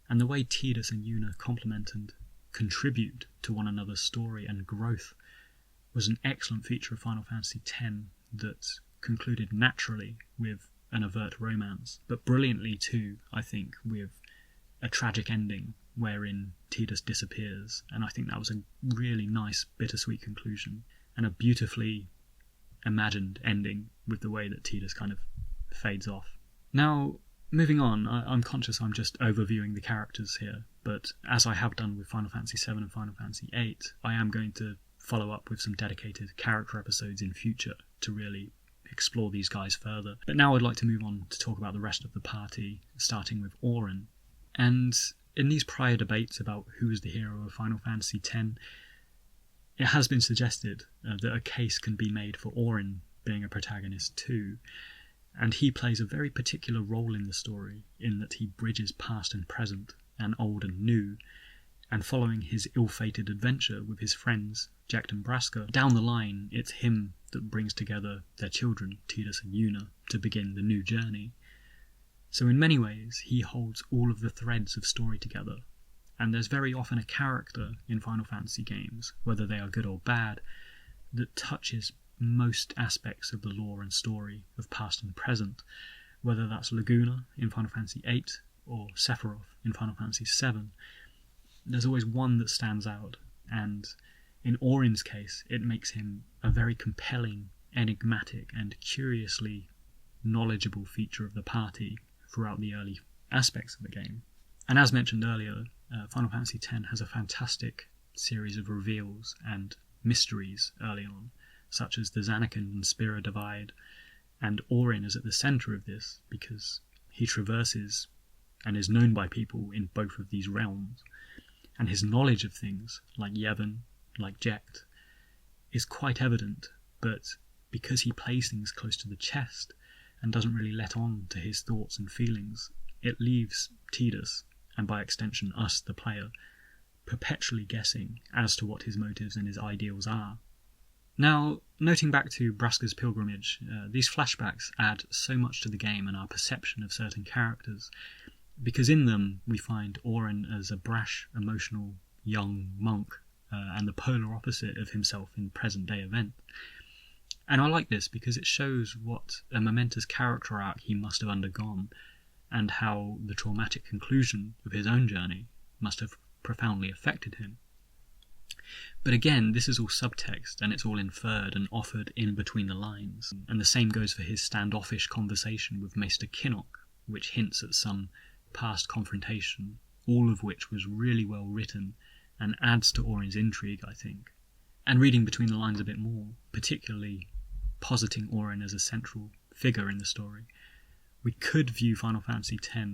And the way Tidus and Yuna complement and contribute to one another's story and growth was an excellent feature of Final Fantasy X that concluded naturally with an overt romance, but brilliantly too, I think, with a tragic ending wherein Tidus disappears, and I think that was a really nice bittersweet conclusion, and a beautifully imagined ending with the way that Tidus kind of fades off. Now, moving on, I'm conscious I'm just overviewing the characters here, but as I have done with Final Fantasy VII and Final Fantasy VIII, I am going to follow up with some dedicated character episodes in future to really explore these guys further. But now I'd like to move on to talk about the rest of the party, starting with Auron. And in these prior debates about who is the hero of Final Fantasy X, it has been suggested that a case can be made for Auron being a protagonist too, and he plays a very particular role in the story, in that he bridges past and present, and old and new, and following his ill-fated adventure with his friends, Jecht and Braska, down the line it's him that brings together their children, Tidus and Yuna, to begin the new journey. So in many ways, he holds all of the threads of story together, and there's very often a character in Final Fantasy games, whether they are good or bad, that touches most aspects of the lore and story of past and present, whether that's Laguna in Final Fantasy VIII or Sephiroth in Final Fantasy VII. There's always one that stands out, and In Orin's case, it makes him a very compelling, enigmatic, and curiously knowledgeable feature of the party throughout the early aspects of the game. And as mentioned earlier, Final Fantasy X has a fantastic series of reveals and mysteries early on, such as the Zanarkand and Spira divide, and Orin is at the centre of this because he traverses and is known by people in both of these realms, and his knowledge of things, like Yevon, like Jecht, is quite evident, but because he plays things close to the chest and doesn't really let on to his thoughts and feelings, it leaves Tidus, and by extension us, the player, perpetually guessing as to what his motives and his ideals are. Now, noting back to Braska's pilgrimage, these flashbacks add so much to the game and our perception of certain characters, because in them we find Orin as a brash, emotional, young monk, and the polar opposite of himself in present-day event. And I like this because it shows what a momentous character arc he must have undergone, and how the traumatic conclusion of his own journey must have profoundly affected him. But again, this is all subtext, and it's all inferred and offered in between the lines, and the same goes for his standoffish conversation with Maester Kinnock, which hints at some past confrontation, all of which was really well written and adds to Orin's intrigue, I think. And reading between the lines a bit more, particularly positing Orin as a central figure in the story, we could view Final Fantasy X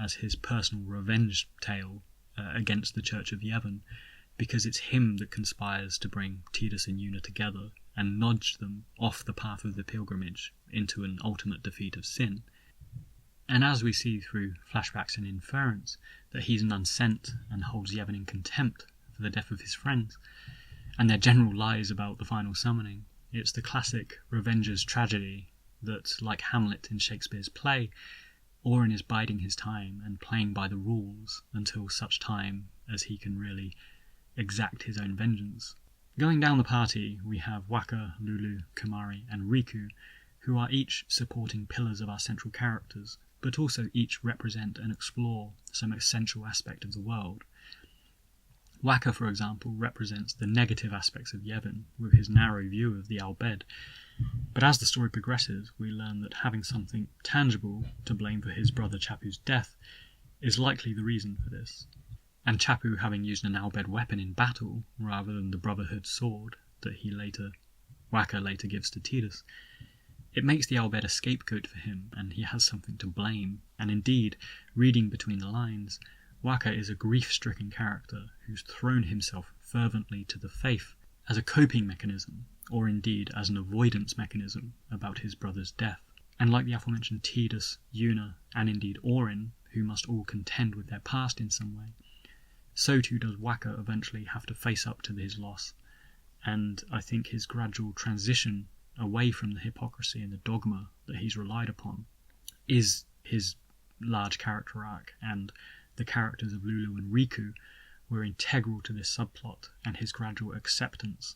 as his personal revenge tale against the Church of Yevon, because it's him that conspires to bring Tidus and Yuna together and nudge them off the path of the pilgrimage into an ultimate defeat of sin. And as we see through flashbacks and inference that he's an unsent and holds Yevon in contempt for the death of his friends, and their general lies about the final summoning, it's the classic revenger's tragedy that, like Hamlet in Shakespeare's play, Orin is biding his time and playing by the rules until such time as he can really exact his own vengeance. Going down the party, we have Wakka, Lulu, Kimahri, and Riku, who are each supporting pillars of our central characters, but also each represent and explore some essential aspect of the world. Wakka, for example, represents the negative aspects of Yevon with his narrow view of the Al Bhed, but as the story progresses, we learn that having something tangible to blame for his brother Chapu's death is likely the reason for this, and Chapu having used an Al Bhed weapon in battle rather than the Brotherhood sword that Wakka later gives to Tidus, it makes the Al Bhed a scapegoat for him, and he has something to blame. And indeed, reading between the lines, Wakka is a grief-stricken character who's thrown himself fervently to the faith as a coping mechanism, or indeed as an avoidance mechanism about his brother's death. And like the aforementioned Tidus, Yuna, and indeed Orin, who must all contend with their past in some way, so too does Wakka eventually have to face up to his loss. And I think his gradual transition away from the hypocrisy and the dogma that he's relied upon is his large character arc, and the characters of Lulu and Riku were integral to this subplot and his gradual acceptance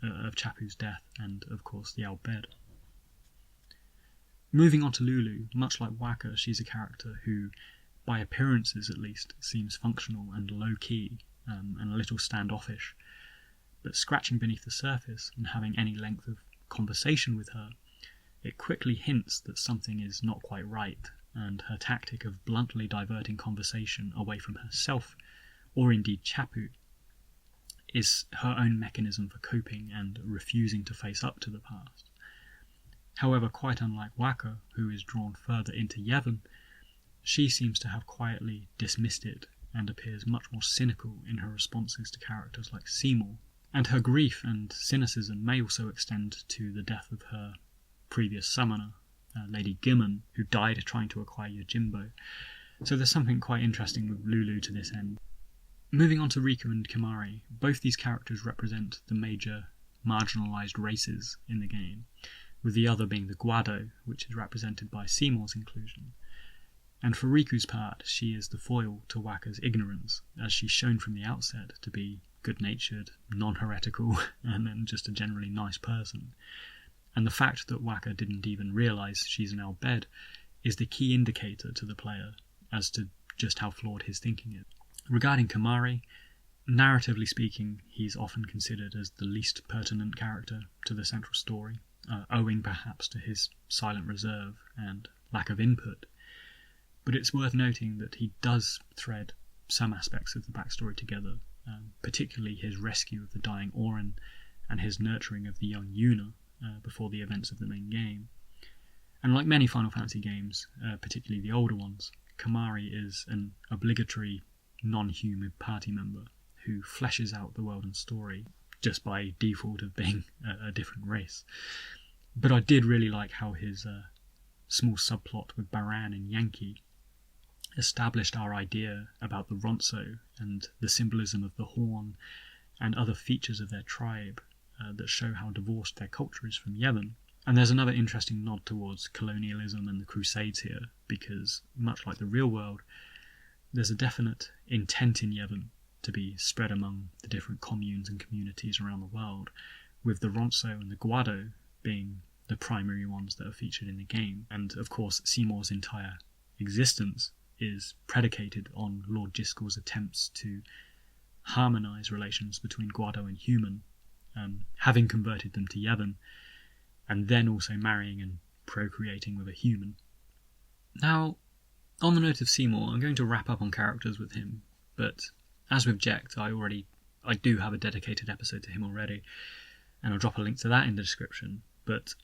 of Chapu's death and, of course, the Al Bhed. Moving on to Lulu, much like Wakka, she's a character who, by appearances at least, seems functional and low-key and a little standoffish, but scratching beneath the surface and having any length of conversation with her, it quickly hints that something is not quite right, and her tactic of bluntly diverting conversation away from herself, or indeed Chapu, is her own mechanism for coping and refusing to face up to the past. However, quite unlike Wakka, who is drawn further into Yevon, she seems to have quietly dismissed it and appears much more cynical in her responses to characters like Seymour, and her grief and cynicism may also extend to the death of her previous summoner, Lady Gimmon, who died trying to acquire Yojimbo. So there's something quite interesting with Lulu to this end. Moving on to Riku and Kimahri, both these characters represent the major marginalised races in the game, with the other being the Guado, which is represented by Seymour's inclusion. And for Riku's part, she is the foil to Wakka's ignorance, as she's shown from the outset to be good-natured, non-heretical, and then just a generally nice person. And the fact that Wakka didn't even realise she's an Al Bhed is the key indicator to the player as to just how flawed his thinking is. Regarding Kimahri, narratively speaking, he's often considered as the least pertinent character to the central story, owing perhaps to his silent reserve and lack of input. But it's worth noting that he does thread some aspects of the backstory together, particularly his rescue of the dying Auron and his nurturing of the young Yuna before the events of the main game. And like many Final Fantasy games, particularly the older ones, Kimahri is an obligatory non-human party member who fleshes out the world and story just by default of being a different race. But I did really like how his small subplot with Baran and Yankee established our idea about the Ronso and the symbolism of the horn and other features of their tribe that show how divorced their culture is from Yevon. And there's another interesting nod towards colonialism and the Crusades here, because much like the real world, there's a definite intent in Yevon to be spread among the different communes and communities around the world, with the Ronso and the Guado being the primary ones that are featured in the game. And of course, Seymour's entire existence is predicated on Lord Jiskel's attempts to harmonise relations between Guado and human, having converted them to Yevon, and then also marrying and procreating with a human. Now, on the note of Seymour, I'm going to wrap up on characters with him, but as with Jecht, I do have a dedicated episode to him already, and I'll drop a link to that in the description, but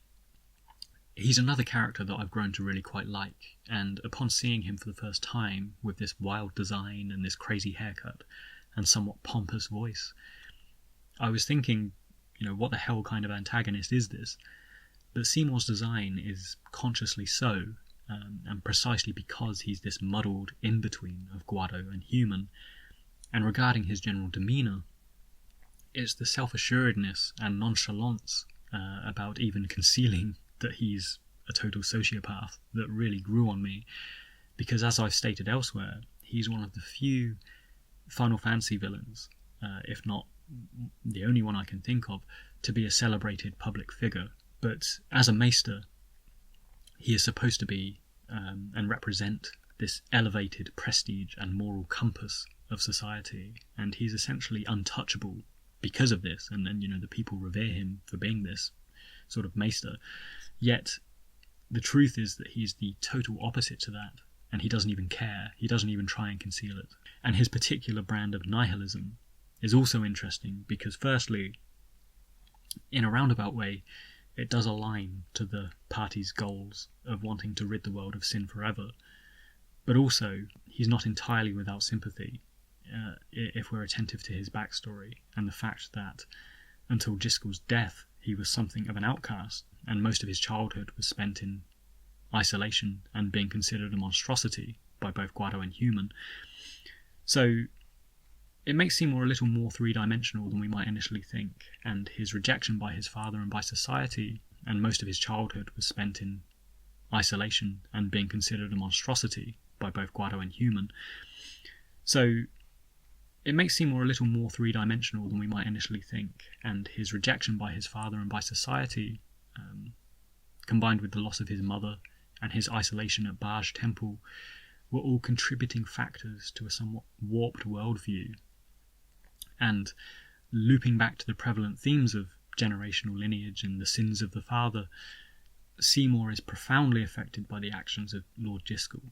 he's another character that I've grown to really quite like, and upon seeing him for the first time with this wild design and this crazy haircut and somewhat pompous voice, I was thinking, what the hell kind of antagonist is this? But Seymour's design is consciously so, and precisely because he's this muddled in-between of Guado and human. And regarding his general demeanour, it's the self-assuredness and nonchalance about even concealing that he's a total sociopath that really grew on me, because as I've stated elsewhere, he's one of the few Final Fantasy villains, if not the only one I can think of, to be a celebrated public figure. But as a maester, he is supposed to be and represent this elevated prestige and moral compass of society, and he's essentially untouchable because of this, and the people revere him for being this sort of maester. Yet the truth is that he's the total opposite to that, and he doesn't even care. He doesn't even try and conceal it. And his particular brand of nihilism is also interesting because, firstly, in a roundabout way, it does align to the party's goals of wanting to rid the world of sin forever. But also, he's not entirely without sympathy if we're attentive to his backstory and the fact that until Jiskel's death, he was something of an outcast, and most of his childhood was spent in isolation and being considered a monstrosity by both Guado and human. So it makes Seymour a little more three-dimensional than we might initially think, and his rejection by his father and by society, and most of his childhood was spent in isolation and being considered a monstrosity by both Guado and human. So it makes Seymour a little more three-dimensional than we might initially think, and his rejection by his father and by society, combined with the loss of his mother and his isolation at Baj Temple, were all contributing factors to a somewhat warped worldview. And looping back to the prevalent themes of generational lineage and the sins of the father, Seymour is profoundly affected by the actions of Lord Jiskel,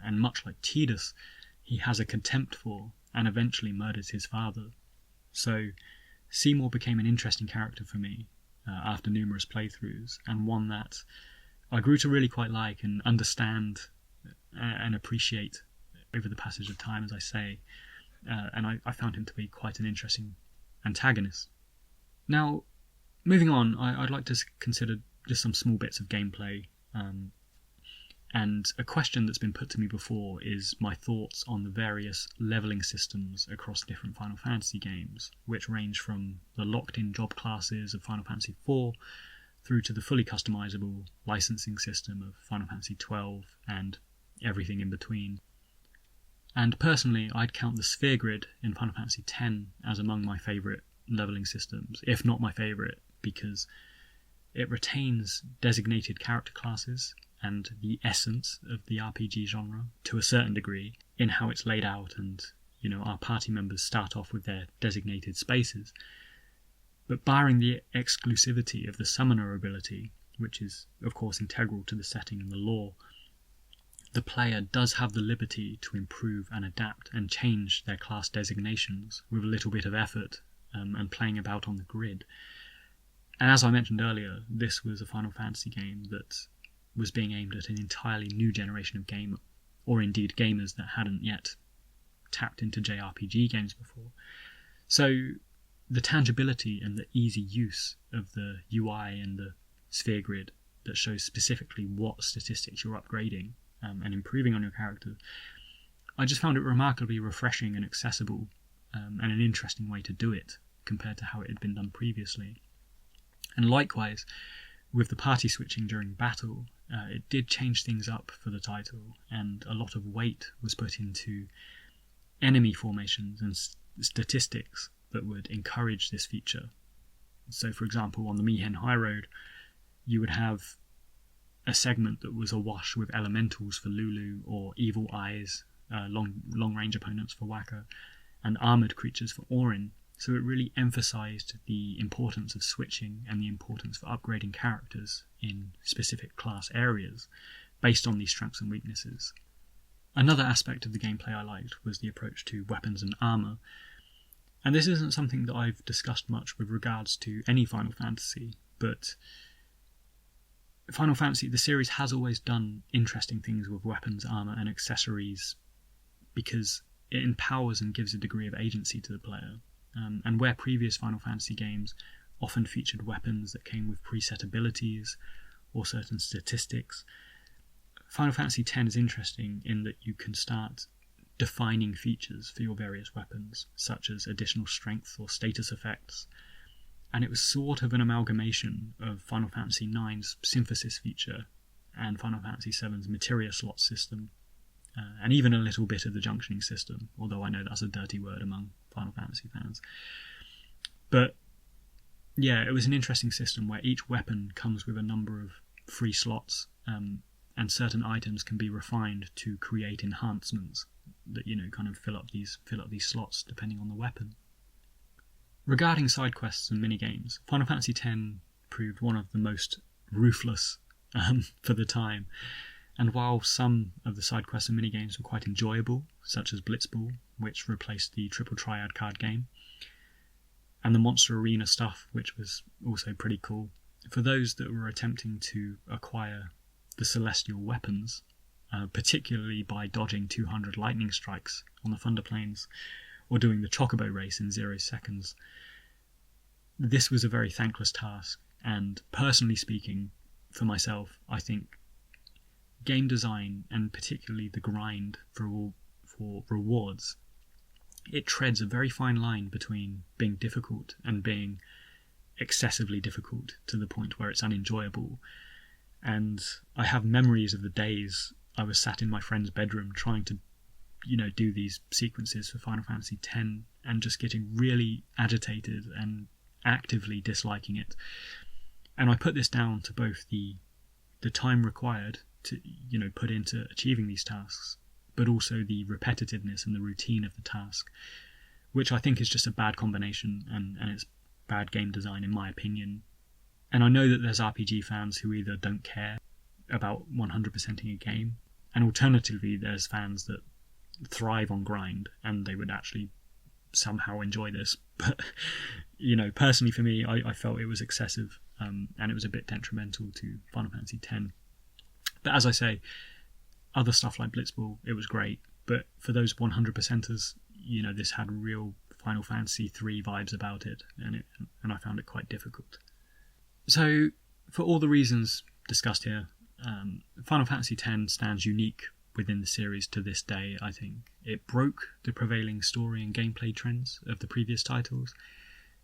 and much like Tidus, he has a contempt for and eventually murders his father. So Seymour became an interesting character for me after numerous playthroughs, and one that I grew to really quite like and understand and appreciate over the passage of time, as I say, and I found him to be quite an interesting antagonist. Now, moving on, I'd like to consider just some small bits of gameplay, and a question that's been put to me before is my thoughts on the various levelling systems across different Final Fantasy games, which range from the locked-in job classes of Final Fantasy IV through to the fully customizable licensing system of Final Fantasy XII and everything in between. And personally, I'd count the sphere grid in Final Fantasy X as among my favourite levelling systems, if not my favourite, because it retains designated character classes and the essence of the RPG genre to a certain degree in how it's laid out and our party members start off with their designated spaces. But barring the exclusivity of the summoner ability, which is, of course, integral to the setting and the lore, the player does have the liberty to improve and adapt and change their class designations with a little bit of effort and playing about on the grid. And as I mentioned earlier, this was a Final Fantasy game that was being aimed at an entirely new generation of gamer, or indeed gamers that hadn't yet tapped into JRPG games before. So the tangibility and the easy use of the UI and the sphere grid that shows specifically what statistics you're upgrading and improving on your character, I just found it remarkably refreshing and accessible, and an interesting way to do it compared to how it had been done previously. And likewise, with the party switching during battle, it did change things up for the title, and a lot of weight was put into enemy formations and statistics that would encourage this feature. So, for example, on the Mi'ihen High Road, you would have a segment that was awash with elementals for Lulu, or evil eyes, long-range opponents for Waka, and armoured creatures for Orin. So it really emphasised the importance of switching and the importance for upgrading characters in specific class areas based on these strengths and weaknesses. Another aspect of the gameplay I liked was the approach to weapons and armour. And this isn't something that I've discussed much with regards to any Final Fantasy, but Final Fantasy, the series, has always done interesting things with weapons, armour and accessories because it empowers and gives a degree of agency to the player. And where previous Final Fantasy games often featured weapons that came with preset abilities or certain statistics, Final Fantasy X is interesting in that you can start defining features for your various weapons, such as additional strength or status effects. And it was sort of an amalgamation of Final Fantasy IX's synthesis feature and Final Fantasy VII's materia slot system, and even a little bit of the junctioning system, although I know that's a dirty word among Final Fantasy fans. But yeah, it was an interesting system where each weapon comes with a number of free slots, and certain items can be refined to create enhancements that kind of fill up these slots depending on the weapon. Regarding side quests and minigames, Final Fantasy X proved one of the most ruthless for the time. And while some of the side quests and minigames were quite enjoyable, such as Blitzball, which replaced the Triple Triad card game, and the Monster Arena stuff, which was also pretty cool, for those that were attempting to acquire the celestial weapons, particularly by dodging 200 lightning strikes on the Thunder Plains, or doing the Chocobo race in 0 seconds, this was a very thankless task. And personally speaking, for myself, I think game design, and particularly the grind for rewards, it treads a very fine line between being difficult and being excessively difficult to the point where it's unenjoyable. And I have memories of the days I was sat in my friend's bedroom trying to do these sequences for Final Fantasy X and just getting really agitated and actively disliking it. And I put this down to both the time required to put into achieving these tasks, but also the repetitiveness and the routine of the task, which I think is just a bad combination, and it's bad game design in my opinion. And I know that there's RPG fans who either don't care about 100%ing a game, and alternatively there's fans that thrive on grind and they would actually somehow enjoy this. But personally for me, I felt it was excessive, and it was a bit detrimental to Final Fantasy X. But as I say, other stuff like Blitzball, it was great, but for those 100%ers, this had real Final Fantasy III vibes about it, and I found it quite difficult. So for all the reasons discussed here, Final Fantasy X stands unique within the series to this day. I think it broke the prevailing story and gameplay trends of the previous titles,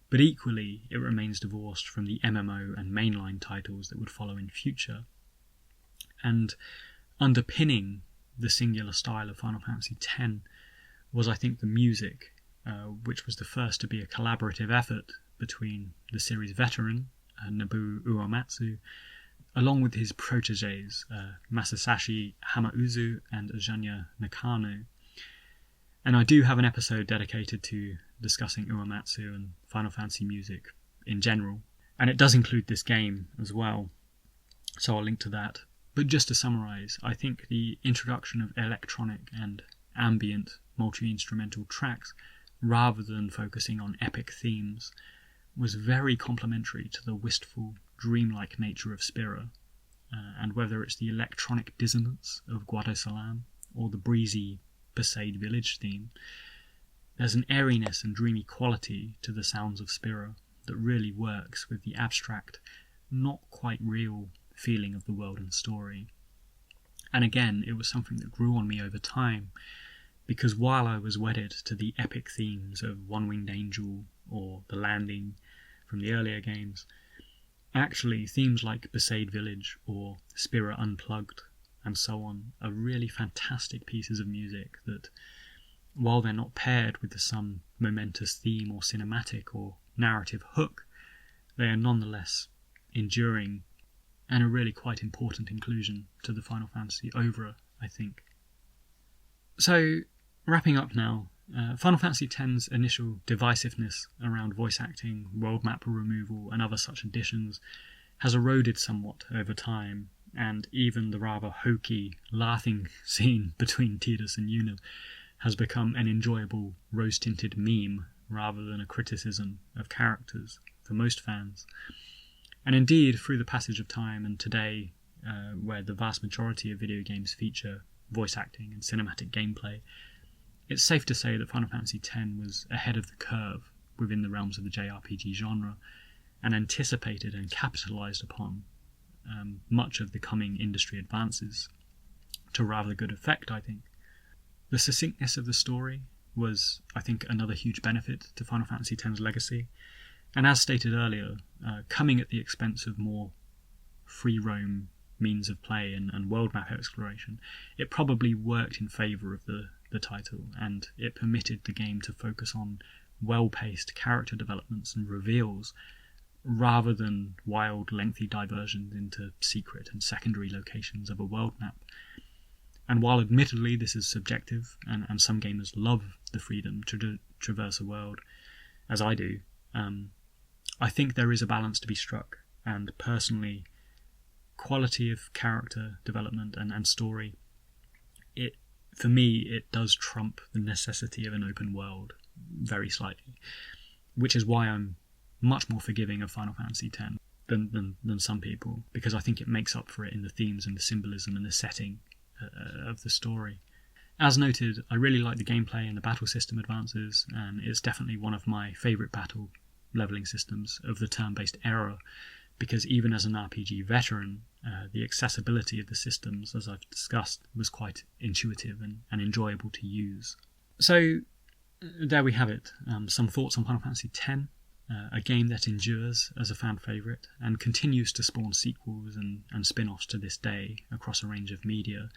but equally it remains divorced from the MMO and mainline titles that would follow in future. And underpinning the singular style of Final Fantasy X was, I think, the music, which was the first to be a collaborative effort between the series veteran, Nobuo Uematsu, along with his protégés, Masasashi Hamauzu and Ajanya Nakano. And I do have an episode dedicated to discussing Uematsu and Final Fantasy music in general, and it does include this game as well, so I'll link to that. But just to summarise, I think the introduction of electronic and ambient multi-instrumental tracks, rather than focusing on epic themes, was very complementary to the wistful, dreamlike nature of Spira, and whether it's the electronic dissonance of Guadosalam or the breezy Besaid village theme, there's an airiness and dreamy quality to the sounds of Spira that really works with the abstract, not quite real feeling of the world and story. And again, it was something that grew on me over time, because while I was wedded to the epic themes of One-Winged Angel or The Landing from the earlier games, actually themes like Besaid Village or Spira Unplugged and so on are really fantastic pieces of music that, while they're not paired with some momentous theme or cinematic or narrative hook, they are nonetheless enduring and a really quite important inclusion to the Final Fantasy oeuvre, I think. So, wrapping up now, Final Fantasy X's initial divisiveness around voice acting, world map removal, and other such additions has eroded somewhat over time, and even the rather hokey, laughing scene between Tidus and Yuna has become an enjoyable, rose-tinted meme rather than a criticism of characters for most fans. And indeed, through the passage of time and today, where the vast majority of video games feature voice acting and cinematic gameplay, it's safe to say that Final Fantasy X was ahead of the curve within the realms of the JRPG genre, and anticipated and capitalised upon much of the coming industry advances to rather good effect, I think. The succinctness of the story was, I think, another huge benefit to Final Fantasy X's legacy, and as stated earlier, coming at the expense of more free roam means of play and world map exploration, it probably worked in favour of the title, and it permitted the game to focus on well-paced character developments and reveals rather than wild, lengthy diversions into secret and secondary locations of a world map. And while admittedly this is subjective, and some gamers love the freedom to traverse a world, as I do, I think there is a balance to be struck, and personally, quality of character development and story, for me, it does trump the necessity of an open world very slightly, which is why I'm much more forgiving of Final Fantasy X than some people, because I think it makes up for it in the themes and the symbolism and the setting of the story. As noted, I really like the gameplay and the battle system advances, and it's definitely one of my favourite battle levelling systems of the turn-based era, because even as an RPG veteran, the accessibility of the systems, as I've discussed, was quite intuitive and enjoyable to use. So there we have it, some thoughts on Final Fantasy X, a game that endures as a fan favourite and continues to spawn sequels and spin-offs to this day across a range of media,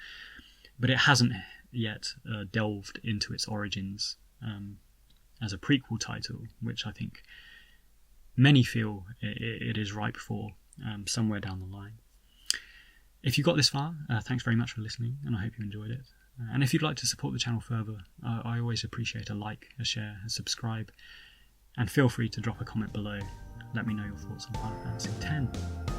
but it hasn't yet delved into its origins as a prequel title, which I think many feel it is ripe for somewhere down the line. If you got this far, thanks very much for listening, and I hope you enjoyed it. And if you'd like to support the channel further, I always appreciate a like, a share, a subscribe, and feel free to drop a comment below. Let me know your thoughts on Final Fantasy X.